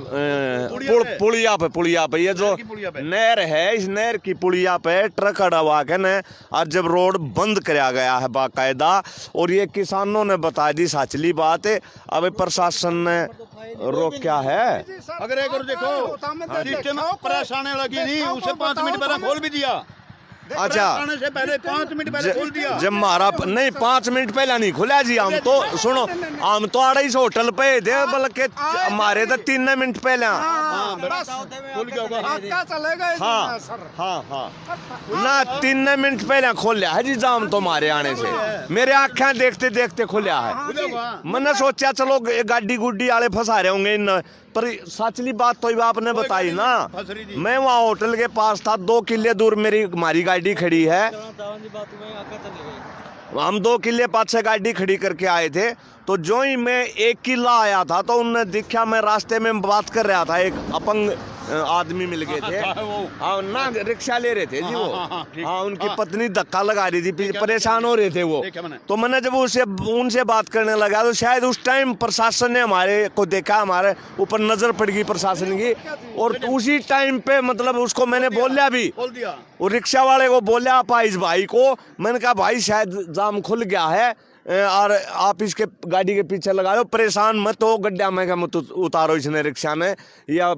A: पुलिया पे ये जो नहर है इस नहर की पुलिया पे ट्रक अड़वा के न और जब रोड बंद कराया गया है बाकायदा और ये किसानों ने बता दी सचली बात है। अब प्रशासन ने रोका है
K: अगर एक और देखो सिस्टम परेशानी लगी नहीं उसे 5 मिनट पहले खोल भी दिया।
A: अच्छा
K: से पहले 5 मिनट पहले खोल दिया
A: जब मारा नहीं 5 मिनट पहले नहीं खुला जी हम तो सुनो हम तो आड़े इस होटल पे थे बल्कि हमारे तो 3 मिनट पहले हाँ ना 3 मिनट पहले खोलिया है जी जाम तो हमारे आने से मेरे आँखें देखते देखते खुलिया है। मैंने सोचा चलो गाड़ी गुड्डी वाले फंसा रहे होंगे इन पर सचली बात तो आपने बताई ना मैं वहाँ होटल के पास था 2 किले दूर हमारी गाड़ी खड़ी है हम 2 किले पास से गाड़ी खड़ी करके आए थे तो जो ही मैं 1 किला आया था तो उनने देखा मैं रास्ते में बात कर रहा था एक अपंग आदमी मिल गए थे हाँ ना रिक्शा ले रहे थे जी वो हाँ उनकी पत्नी धक्का लगा रही थी परेशान हो रहे थे वो तो मैंने जब उनसे बात करने लगा तो शायद उस टाइम प्रशासन ने हमारे को देखा हमारे ऊपर नजर पड़ गई प्रशासन की और उसी टाइम पे मतलब उसको मैंने बोला भी और रिक्शा वाले को बोला अपाइज भाई को मैंने कहा भाई शायद जाम खुल गया है और आप इसके गाड़ी के पीछे लगा लो परेशान मत हो गड्ढा में क्या मत उतारो इसने रिक्शा में या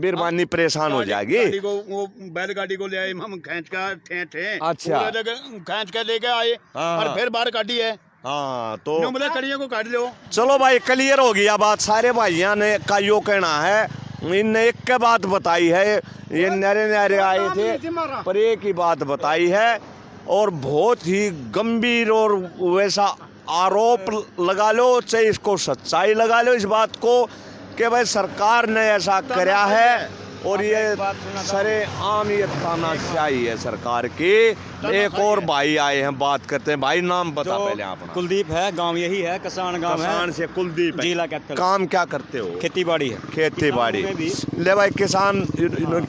A: बिरबानी परेशान हो जाएगी।
K: वो बैलगाड़ी को ले आए हम खींच कर थे
A: अच्छा
K: खींच कर लेके आए और फिर बाहर काटी है
A: हाँ तो
K: कड़ियों को काट लो।
A: चलो भाई क्लियर हो गया बात सारे भाइयों ने का यो कहना है इनने एक के बात बताई है ये नरे आए थे पर एक ही बात बताई है और बहुत ही गंभीर और वैसा आरोप लगा लो चाहे इसको सच्चाई लगा लो इस बात को कि भाई सरकार ने ऐसा कराया है और ये सरे आम ये तानाशाही है सरकार की। एक और भाई आए हैं बात करते हैं भाई नाम बता पहले आप।
C: कुलदीप है गांव यही है कसान गांव
A: कसान से कुलदीप
C: जिला कैपिटल।
A: काम क्या करते हो?
C: खेती बाड़ी है।
A: खेती बाड़ी ले भाई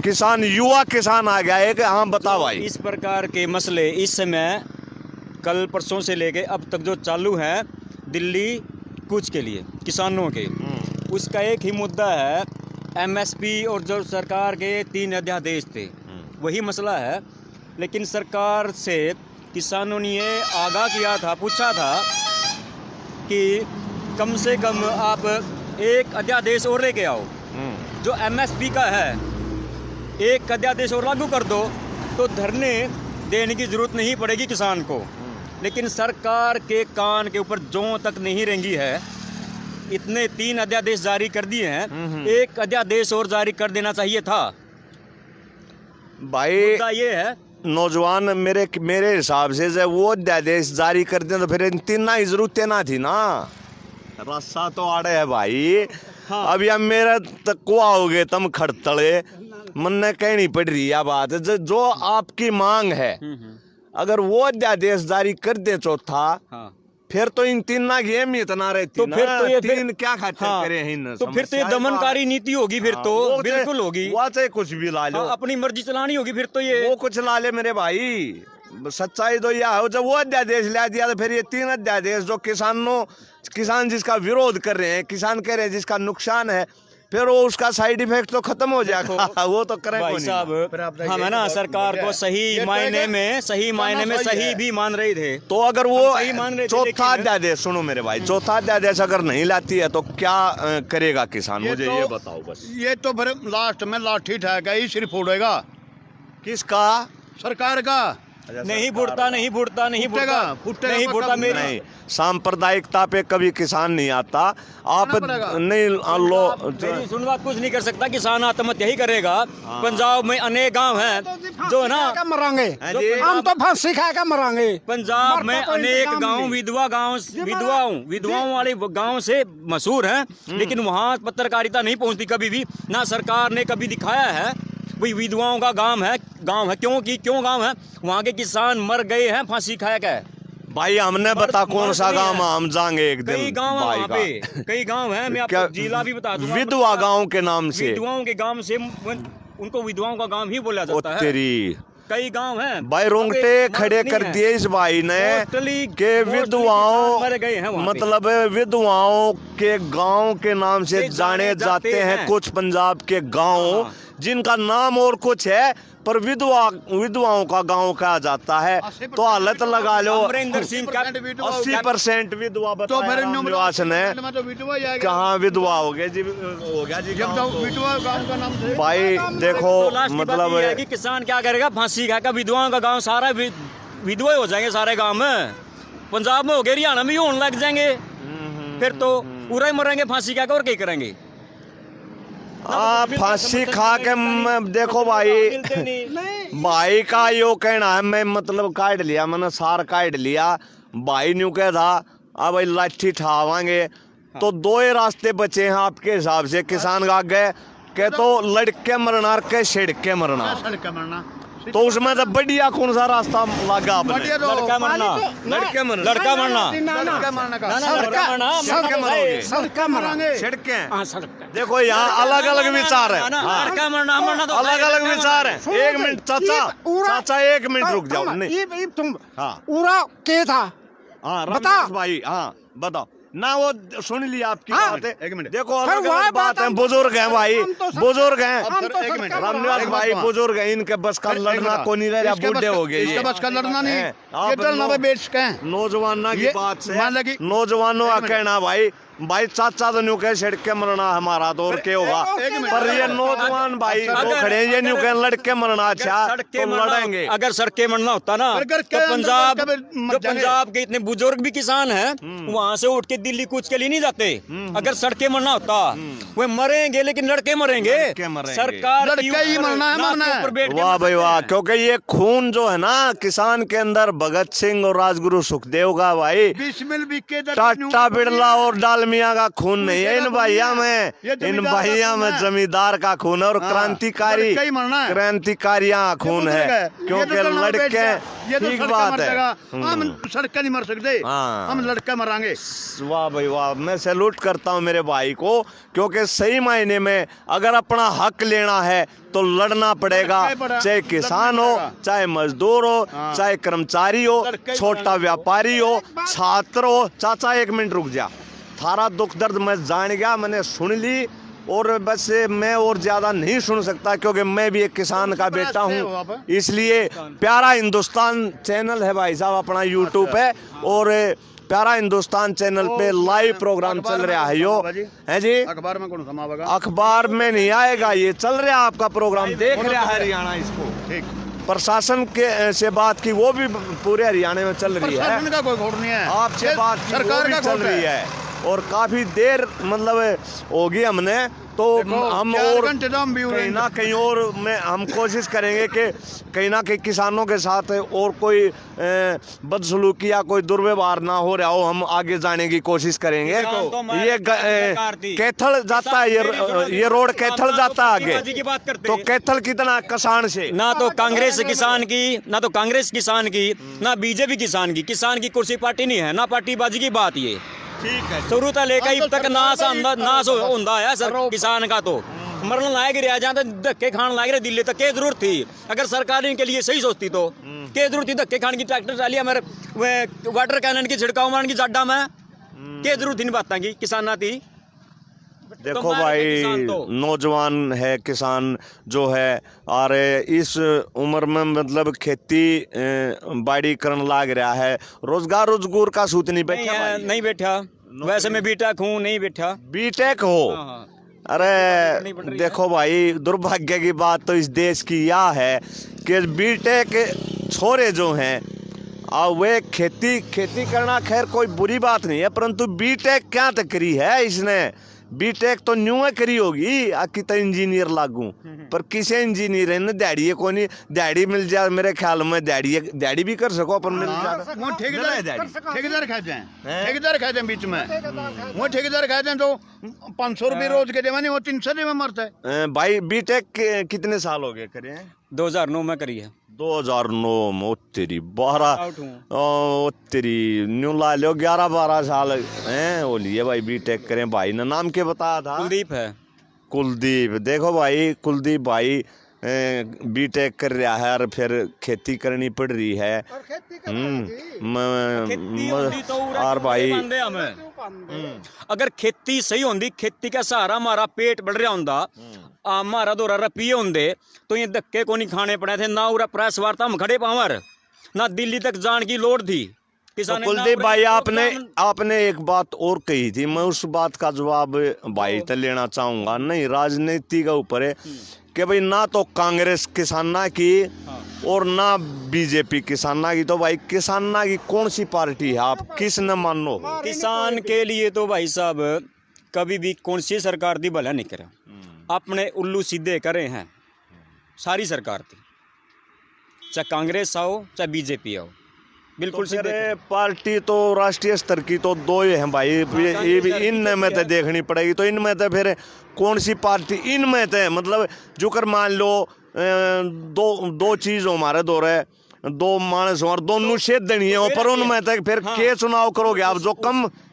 A: किसान युवा किसान आ गया है कि हाँ बता भाई।
C: इस प्रकार के मसले इस समय कल परसों से लेके अब तक जो चालू है दिल्ली कूच के लिए किसानों के उसका एक ही मुद्दा है MSP और जो सरकार के 3 अध्यादेश थे वही मसला है। लेकिन सरकार से किसानों ने ये आगाह किया था पूछा था कि कम से कम आप एक अध्यादेश और लेके आओ जो MSP का है एक अध्यादेश और लागू कर दो तो धरने देने की ज़रूरत नहीं पड़ेगी किसान को। लेकिन सरकार के कान के ऊपर जों तक नहीं रेंगी है इतने 3 अध्यादेश जारी कर दिए हैं एक अध्यादेश और जारी कर देना चाहिए था
A: भाई।
C: ये है
A: नौजवान मेरे हिसाब से जब वो अध्यादेश जारी कर दें तो फिर इन 3 की जरूरत ना थी ना रस्सा तो आड़े है भाई। हाँ। अब यार मेरा तक को आओगे तुम खड़तले मन ने कहनी पड़ रही है बात। जो आपकी मांग है, अगर वो अध्यादेश जारी कर दे चौथा, फिर तो इन तीन ना गेम इतना रहती
N: तो फिर तो ये
A: तीन क्या खाते करे इन,
N: तो फिर तो ये दमनकारी नीति होगी, फिर तो बिल्कुल होगी।
A: वो चाहे कुछ भी ला लो,
N: अपनी मर्जी चलानी होगी फिर तो ये,
A: वो कुछ ला ले मेरे भाई। सच्चाई तो यह है, जब वो अध्यादेश ला दिया तो फिर ये तीन अध्यादेश जो किसान जिसका विरोध कर रहे हैं, किसान कह रहे हैं जिसका नुकसान है, फिर वो उसका साइड इफेक्ट तो खत्म हो जाएगा। वो तो करें
N: भाई साहब, हम है ना सरकार को सही मायने में सही भी मान रहे थे।
A: तो अगर वो चौथा अध्यादेश, सुनो मेरे भाई, चौथा अध्यादेश अगर नहीं लाती है तो क्या करेगा किसान, मुझे ये बताओ बस।
K: ये तो फिर लास्ट में लाठी ठेका ही सिर फोड़ेगा।
A: किसका?
K: सरकार का।
N: नहीं फूटता मेरी
A: सांप्रदायिकता पे कभी किसान नहीं आता। आप नहीं लो,
N: मेरी सुन बात कुछ नहीं कर सकता, किसान आत्महत्या ही करेगा। पंजाब में अनेक गांव हैं जो ना
L: मरांगे, हम तो फांसी खाएगा मरांगे।
N: पंजाब में अनेक गांव विधवाओं वाले गांव से मशहूर हैं, लेकिन वहाँ पत्रकारिता नहीं पहुँचती कभी भी, ना सरकार ने कभी दिखाया है भाई विधवाओं का गांव है। क्यों गांव है? वहाँ के किसान मर गए हैं फांसी खाया क्या है।
A: भाई हमने बता कौन सा गांव, हम जाएंगे एक दिन।
N: कई गांव है, कई गांव है, मैं आपको जिला भी बता दूंगा।
A: विधवा गांव के नाम से,
N: विधवाओं के गांव से, उनको विधवाओं का गांव ही बोला जाता है।
A: तेरी
N: कई गांव हैं
A: भाई, रोंगटे खड़े कर दिए इस भाई ने के विधवाओं
N: मर गए हैं,
A: मतलब विधवाओं के गांव के नाम से जाने जाते हैं कुछ पंजाब के गांव जिनका नाम और कुछ है, पर विधवाओं का गांव कहा जाता है। तो हालत लगा लो 80% विधवा निवासन है। कहाँ विधवा हो गया जी, भाई देखो मतलब
N: कि किसान क्या करेगा, फांसी खाएगा। विधवाओं का गांव सारा विधवा हो जाएंगे सारे गांव में। पंजाब में हो गए, हरियाणा में होने लग जाएंगे, फिर तो पूरा ही मरेंगे फांसी खाकर, और क्या करेंगे।
A: फांसी खा के देखो भाई का यो कहना है, मैं मतलब काट लिया, मैंने सार काट लिया। भाई न्यू कह था अब भाई लाठी ठावांगे, तो दो ही रास्ते बचे हैं आपके हिसाब से किसान का आगे के, तो लड़के मरना के छिड़के मरना। तो उसमें तो बढ़िया कौन सा रास्ता लगा आपने?
N: लड़का मरना
A: देखो यहाँ अलग अलग विचार है,
N: लड़का मरना
A: अलग अलग विचार है। एक मिनट चाचा एक मिनट रुक जाओ। नहीं
L: तुम पूरा क्या था?
A: हाँ बता भाई, हाँ बताओ ना, वो सुन लिया आपकी बात है। एक मिनट देखो, अलग अलग बात है, बुजुर्ग हैं भाई, बुजुर्ग हैं, रामनिवास भाई बुजुर्ग हैं, इनके बस का लड़ना को नहीं रहा, बूढ़े हो गए,
K: इसके बस का लड़ना नहीं।
A: नौजवानों की बात से नौजवानों का कहना भाई चाचा तो न्यू कह छिड़के मरना हमारा तो और क्या होगा, पर ये नौजवान भाई जो खड़े ये न्यू कह लड़के मरना अच्छा तो लड़ेंगे।
N: अगर सड़के मरना होता ना तो पंजाब के इतने बुजुर्ग भी किसान हैं, वहाँ से उठ के दिल्ली कूच के लिए नहीं जाते। अगर सड़के मरना होता वो मरेंगे, लेकिन लड़के मरेंगे। सरकार
K: ही मरना है।
A: वाह भाई वाह, क्योंकि ये खून जो है ना किसान के अंदर, भगत सिंह और राजगुरु सुखदेव का भाई, टाटा बिरला और डालमिया का खून नहीं है इन भैया में जमींदार का खून है और क्रांतिकारियां खून है, क्योंकि लड़के ठीक बात है।
K: हम सड़क नहीं मर सकते, हम लड़के मरांगे।
A: वाह भाई वाह, मैं सैल्यूट करता हूँ मेरे भाई को, क्योंकि सही मायने में अगर अपना हक लेना है तो लड़ना पड़ेगा, चाहे किसान हो, चाहे मजदूर हो, चाहे कर्मचारी हो, छोटा व्यापारी हो, छात्र हो। चाचा एक मिनट रुक जा, थारा दुख दर्द मैं जान गया, मैंने सुन ली, और बस मैं और ज्यादा नहीं सुन सकता, क्योंकि मैं भी एक किसान का बेटा हूँ। इसलिए प्यारा हिंदुस्तान चैनल है भाई साहब अपना यूट्यूब पे, और प्यारा हिंदुस्तान चैनल पे लाइव प्रोग्राम चल रहा है यो, है जी।
K: अखबार में कौन समावेगा?
A: अखबार में नहीं आएगा, ये चल रहा है आपका प्रोग्राम, देख रहा है हरियाणा इसको।
K: ठीक,
A: प्रशासन के से बात की, वो भी पूरे हरियाणा में चल रही है,
K: प्रशासन का कोई घोट नहीं है,
A: आपसे बात
K: सरकार का
A: चल रही है, और काफी देर मतलब होगी हमने, तो तो हम और
K: घंटे तो हम भी
A: कहीं ना कहीं और में हम कोशिश करेंगे कि कहीं ना कहीं किसानों के साथ और कोई बदसलूकी या कोई दुर्व्यवहार ना हो रहा हो, हम आगे जाने की कोशिश करेंगे। ये कैथल जाता है, ये रोड कैथल जाता है आगे,
N: की बात करते
A: तो कैथल कितना किसान से
N: ना तो कांग्रेस किसान की, ना तो कांग्रेस किसान की, ना बीजेपी किसान की कुर्सी पार्टी नहीं है, ना पार्टी बाजी की बात ये
A: ठीक है।
N: शुरू तो लेकर अब तक नाश होता है सर किसान का, तो मरना लायक रहा जहाँ धक्के खान लायक रहे दिल्ली तक क्या जरूरत थी? अगर सरकार इनके लिए सही सोचती तो क्या जरूरत थी धक्के खान की? ट्रैक्टर चाली हमारे वाटर कैनन की छिड़काव मारने की जाड्डा में क्या जरूरत थी? नहीं बात की किसान थी।
A: देखो भाई, नौजवान है किसान जो है और इस उम्र में मतलब खेती बाड़ी करने लाग रहा है, रोजगार का सूत नहीं बैठा
N: नहीं बैठा। वैसे मैं बीटेक हूँ, नहीं बैठा।
A: बीटेक हो? अरे देखो भाई, दुर्भाग्य की बात तो इस देश की यह है कि बीटेक छोरे जो हैं और वे खेती करना खैर कोई बुरी बात नहीं है, परंतु बीटेक क्या तक करी है इसने? बीटेक तो न्यू करी होगी आखिर तो इंजीनियर लागू, पर किसे इंजीनियर ने दिहाड़ी को नहीं, दिहाड़ी मिल जाए मेरे ख्याल में, दिहाड़ी भी कर सको अपन मिल जाए।
K: वो ठेकेदार खाते हैं बीच में, वो ठेकेदार खाते हैं तो 500 रुपये रोज के देवानी, वो 300 में मरता है।
A: भाई बीटेक कितने साल हो गए करे हैं?
N: 2009 में करी है।
A: 2009 में तेरी 12 तेरी न्यू ला लो 11-12 साल हैं वो लिए भाई बीटेक करें। भाई ने नाम क्या बताया था?
N: कुलदीप है।
A: कुलदीप, देखो भाई कुलदीप भाई बीटेक कर रहा है और फिर खेती करनी पड़ रही है। और भाई
N: अगर खेती सही होंगी, खेती का सहारा हमारा पेट बढ़ रहा होंदा, हमारा दो रपिये होंगे तो ये धक्के को नहीं खाने पड़े थे, ना उरा प्रेस वार्ता हम खड़े पावर, ना दिल्ली तक जाने की लोड़ थी।
A: तो कुलदीप भाई आपने एक बात और कही थी, मैं उस बात का जवाब भाई तो लेना चाहूंगा। नहीं, राजनीति का ऊपर है कि भाई ना तो कांग्रेस किसाना की और ना बीजेपी किसाना की, तो भाई किसाना की कौन सी पार्टी है? आप किस न मानो?
N: किसान के लिए तो भाई साहब कभी भी कौन सी सरकार दी भला नहीं करे, अपने उल्लू सीधे करे हैं सारी सरकार थी, चाहे कांग्रेस आओ चाहे बीजेपी आओ, बिल्कुल
A: तो पार्टी तो राष्ट्रीय स्तर की तो दो ही हैं भाई, ये भी इनमें तो देखनी पड़ेगी। तो इनमें तो फिर कौन सी पार्टी इनमें तो मतलब जो कर मान लो दो चीज हो हमारे दो रहे, दो मानस और दोनों सेध देनी है, पर उनमें तक फिर के चुनाव करोगे आप जो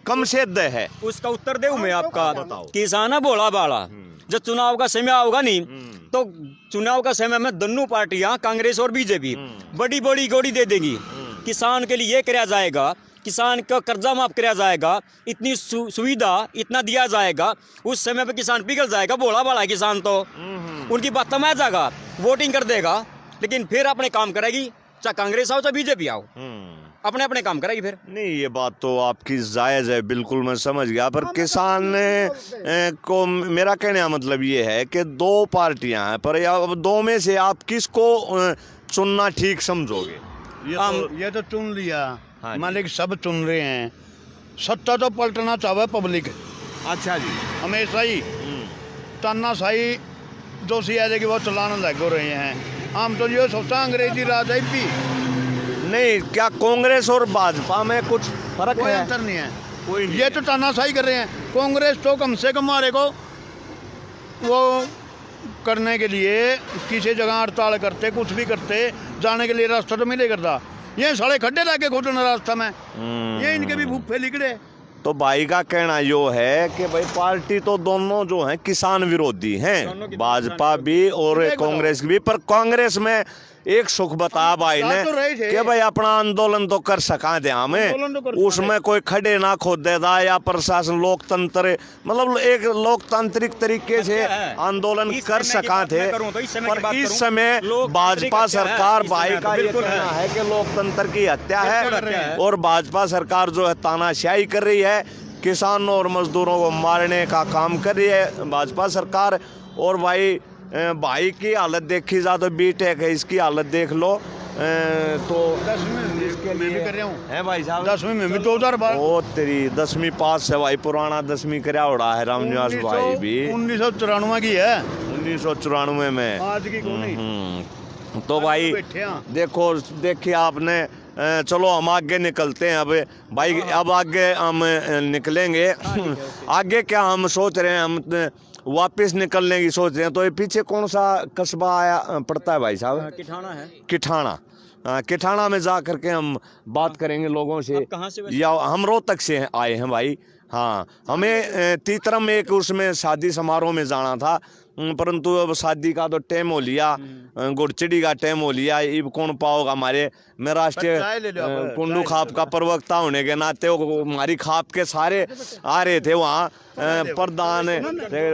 A: कम सेध है?
N: उसका उत्तर दे मैं आपका। किसान बोला बाला जब चुनाव का समय होगा नहीं तो चुनाव का समय में दोनों पार्टियां कांग्रेस और बीजेपी बड़ी बड़ी गोली दे देगी। किसान के लिए ये कराया जाएगा, किसान का कर्जा माफ कराया जाएगा, इतनी सुविधा इतना दिया जाएगा, उस समय पे किसान पिघल जाएगा। बोला बाला किसान तो उनकी बात में आ जाएगा, वोटिंग कर देगा, लेकिन फिर अपने काम करेगी, चाहे कांग्रेस आओ चाहे बीजेपी आओ, अपने अपने काम करेगी फिर।
A: नहीं, ये बात तो आपकी जायज़ है, बिल्कुल मैं समझ गया, पर किसान को मेरा कहने का मतलब ये है कि दो पार्टियां हैं, पर अब दो में से आप किसको चुनना ठीक समझोगे?
K: ये तो चुन लिया, मालिक सब चुन रहे हैं, सत्ता तो पलटना चाहे पब्लिक।
A: अच्छा जी,
K: हमेशा ही तानाशाही जो सियादे की वो चलाने लग रहे हैं। हम तो ये सोचता अंग्रेजी राज है भी
A: नहीं, क्या कांग्रेस और भाजपा में कुछ फर्क है?
K: कोई अंतर नहीं है, कोई नहीं। ये तो तानाशाही कर रहे हैं। कांग्रेस तो कम से कम हमारे को वो करने के लिए किसी जगह हड़ताल करते, कुछ भी करते, जाने के लिए रास्ता तो मिले करता। ये साले खड्डे लाके खोटना रास्ता में, ये इनके भी भूखे निकले।
A: तो भाई का कहना यो है कि भाई पार्टी तो दोनों जो हैं किसान विरोधी हैं, भाजपा भी और कांग्रेस भी, पर कांग्रेस में एक सुख बता भाई ने कि भाई अपना आंदोलन तो कर सका थे हमें, उसमें कोई खड़े ना खोदेदा या प्रशासन लोकतंत्र मतलब एक लोकतांत्रिक तरीके से आंदोलन कर सका थे। पर इस समय भाजपा सरकार भाई का ये कहना है कि लोकतंत्र की हत्या है और भाजपा सरकार जो है तानाशाही कर रही है, किसानों और मजदूरों को मारने का काम कर रही है भाजपा सरकार। और भाई की हालत देखी जाए तो बीटेक है, इसकी हालत देख लो, तो
K: 10वीं
A: इसके
K: मैं भी
A: लिए
K: कर रहा हूँ
A: है भाई साहब
K: 10वीं में भी 2012
A: ओ तेरी 10वीं पास है भाई, पुराना 10वीं करया उड़ा है रामनिवास भाई भी
K: 1994 की है
A: 1994 में।
K: आज की कौन नहीं।
A: तो भाई देखो देखिए आपने चलो हम आगे निकलते हैं अब भाई, अब आगे हम निकलेंगे। आगे क्या हम सोच रहे हैं, हम वापस निकलने की सोच रहे हैं। तो ये पीछे कौन सा कस्बा आया पड़ता है भाई साहब?
N: किठाना है।
A: किठाना। किठाना में जा करके हम बात करेंगे लोगों से।
N: कहाँ से?
A: या हम रोहतक से आए हैं भाई। हाँ, हमें तीतरम में एक उसमें शादी समारोह में जाना था, परंतु अब शादी का तो टाइम हो लिया, गुड़चिड़ी का टाइम हो लिया, अब कौन पाओगा हमारे। मैं राष्ट्रीय कुंडू खाप का प्रवक्ता होने के नाते हमारी खाप के सारे आ रहे थे वहाँ, प्रधान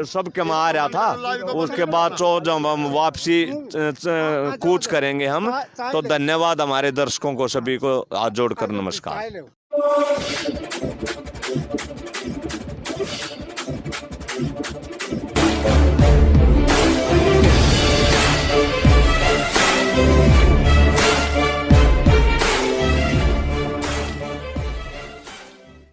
A: सबके में आ रहा था। उसके बाद जब हम वापसी कूच करेंगे हम, तो धन्यवाद हमारे दर्शकों को सभी को हाथ जोड़कर नमस्कार।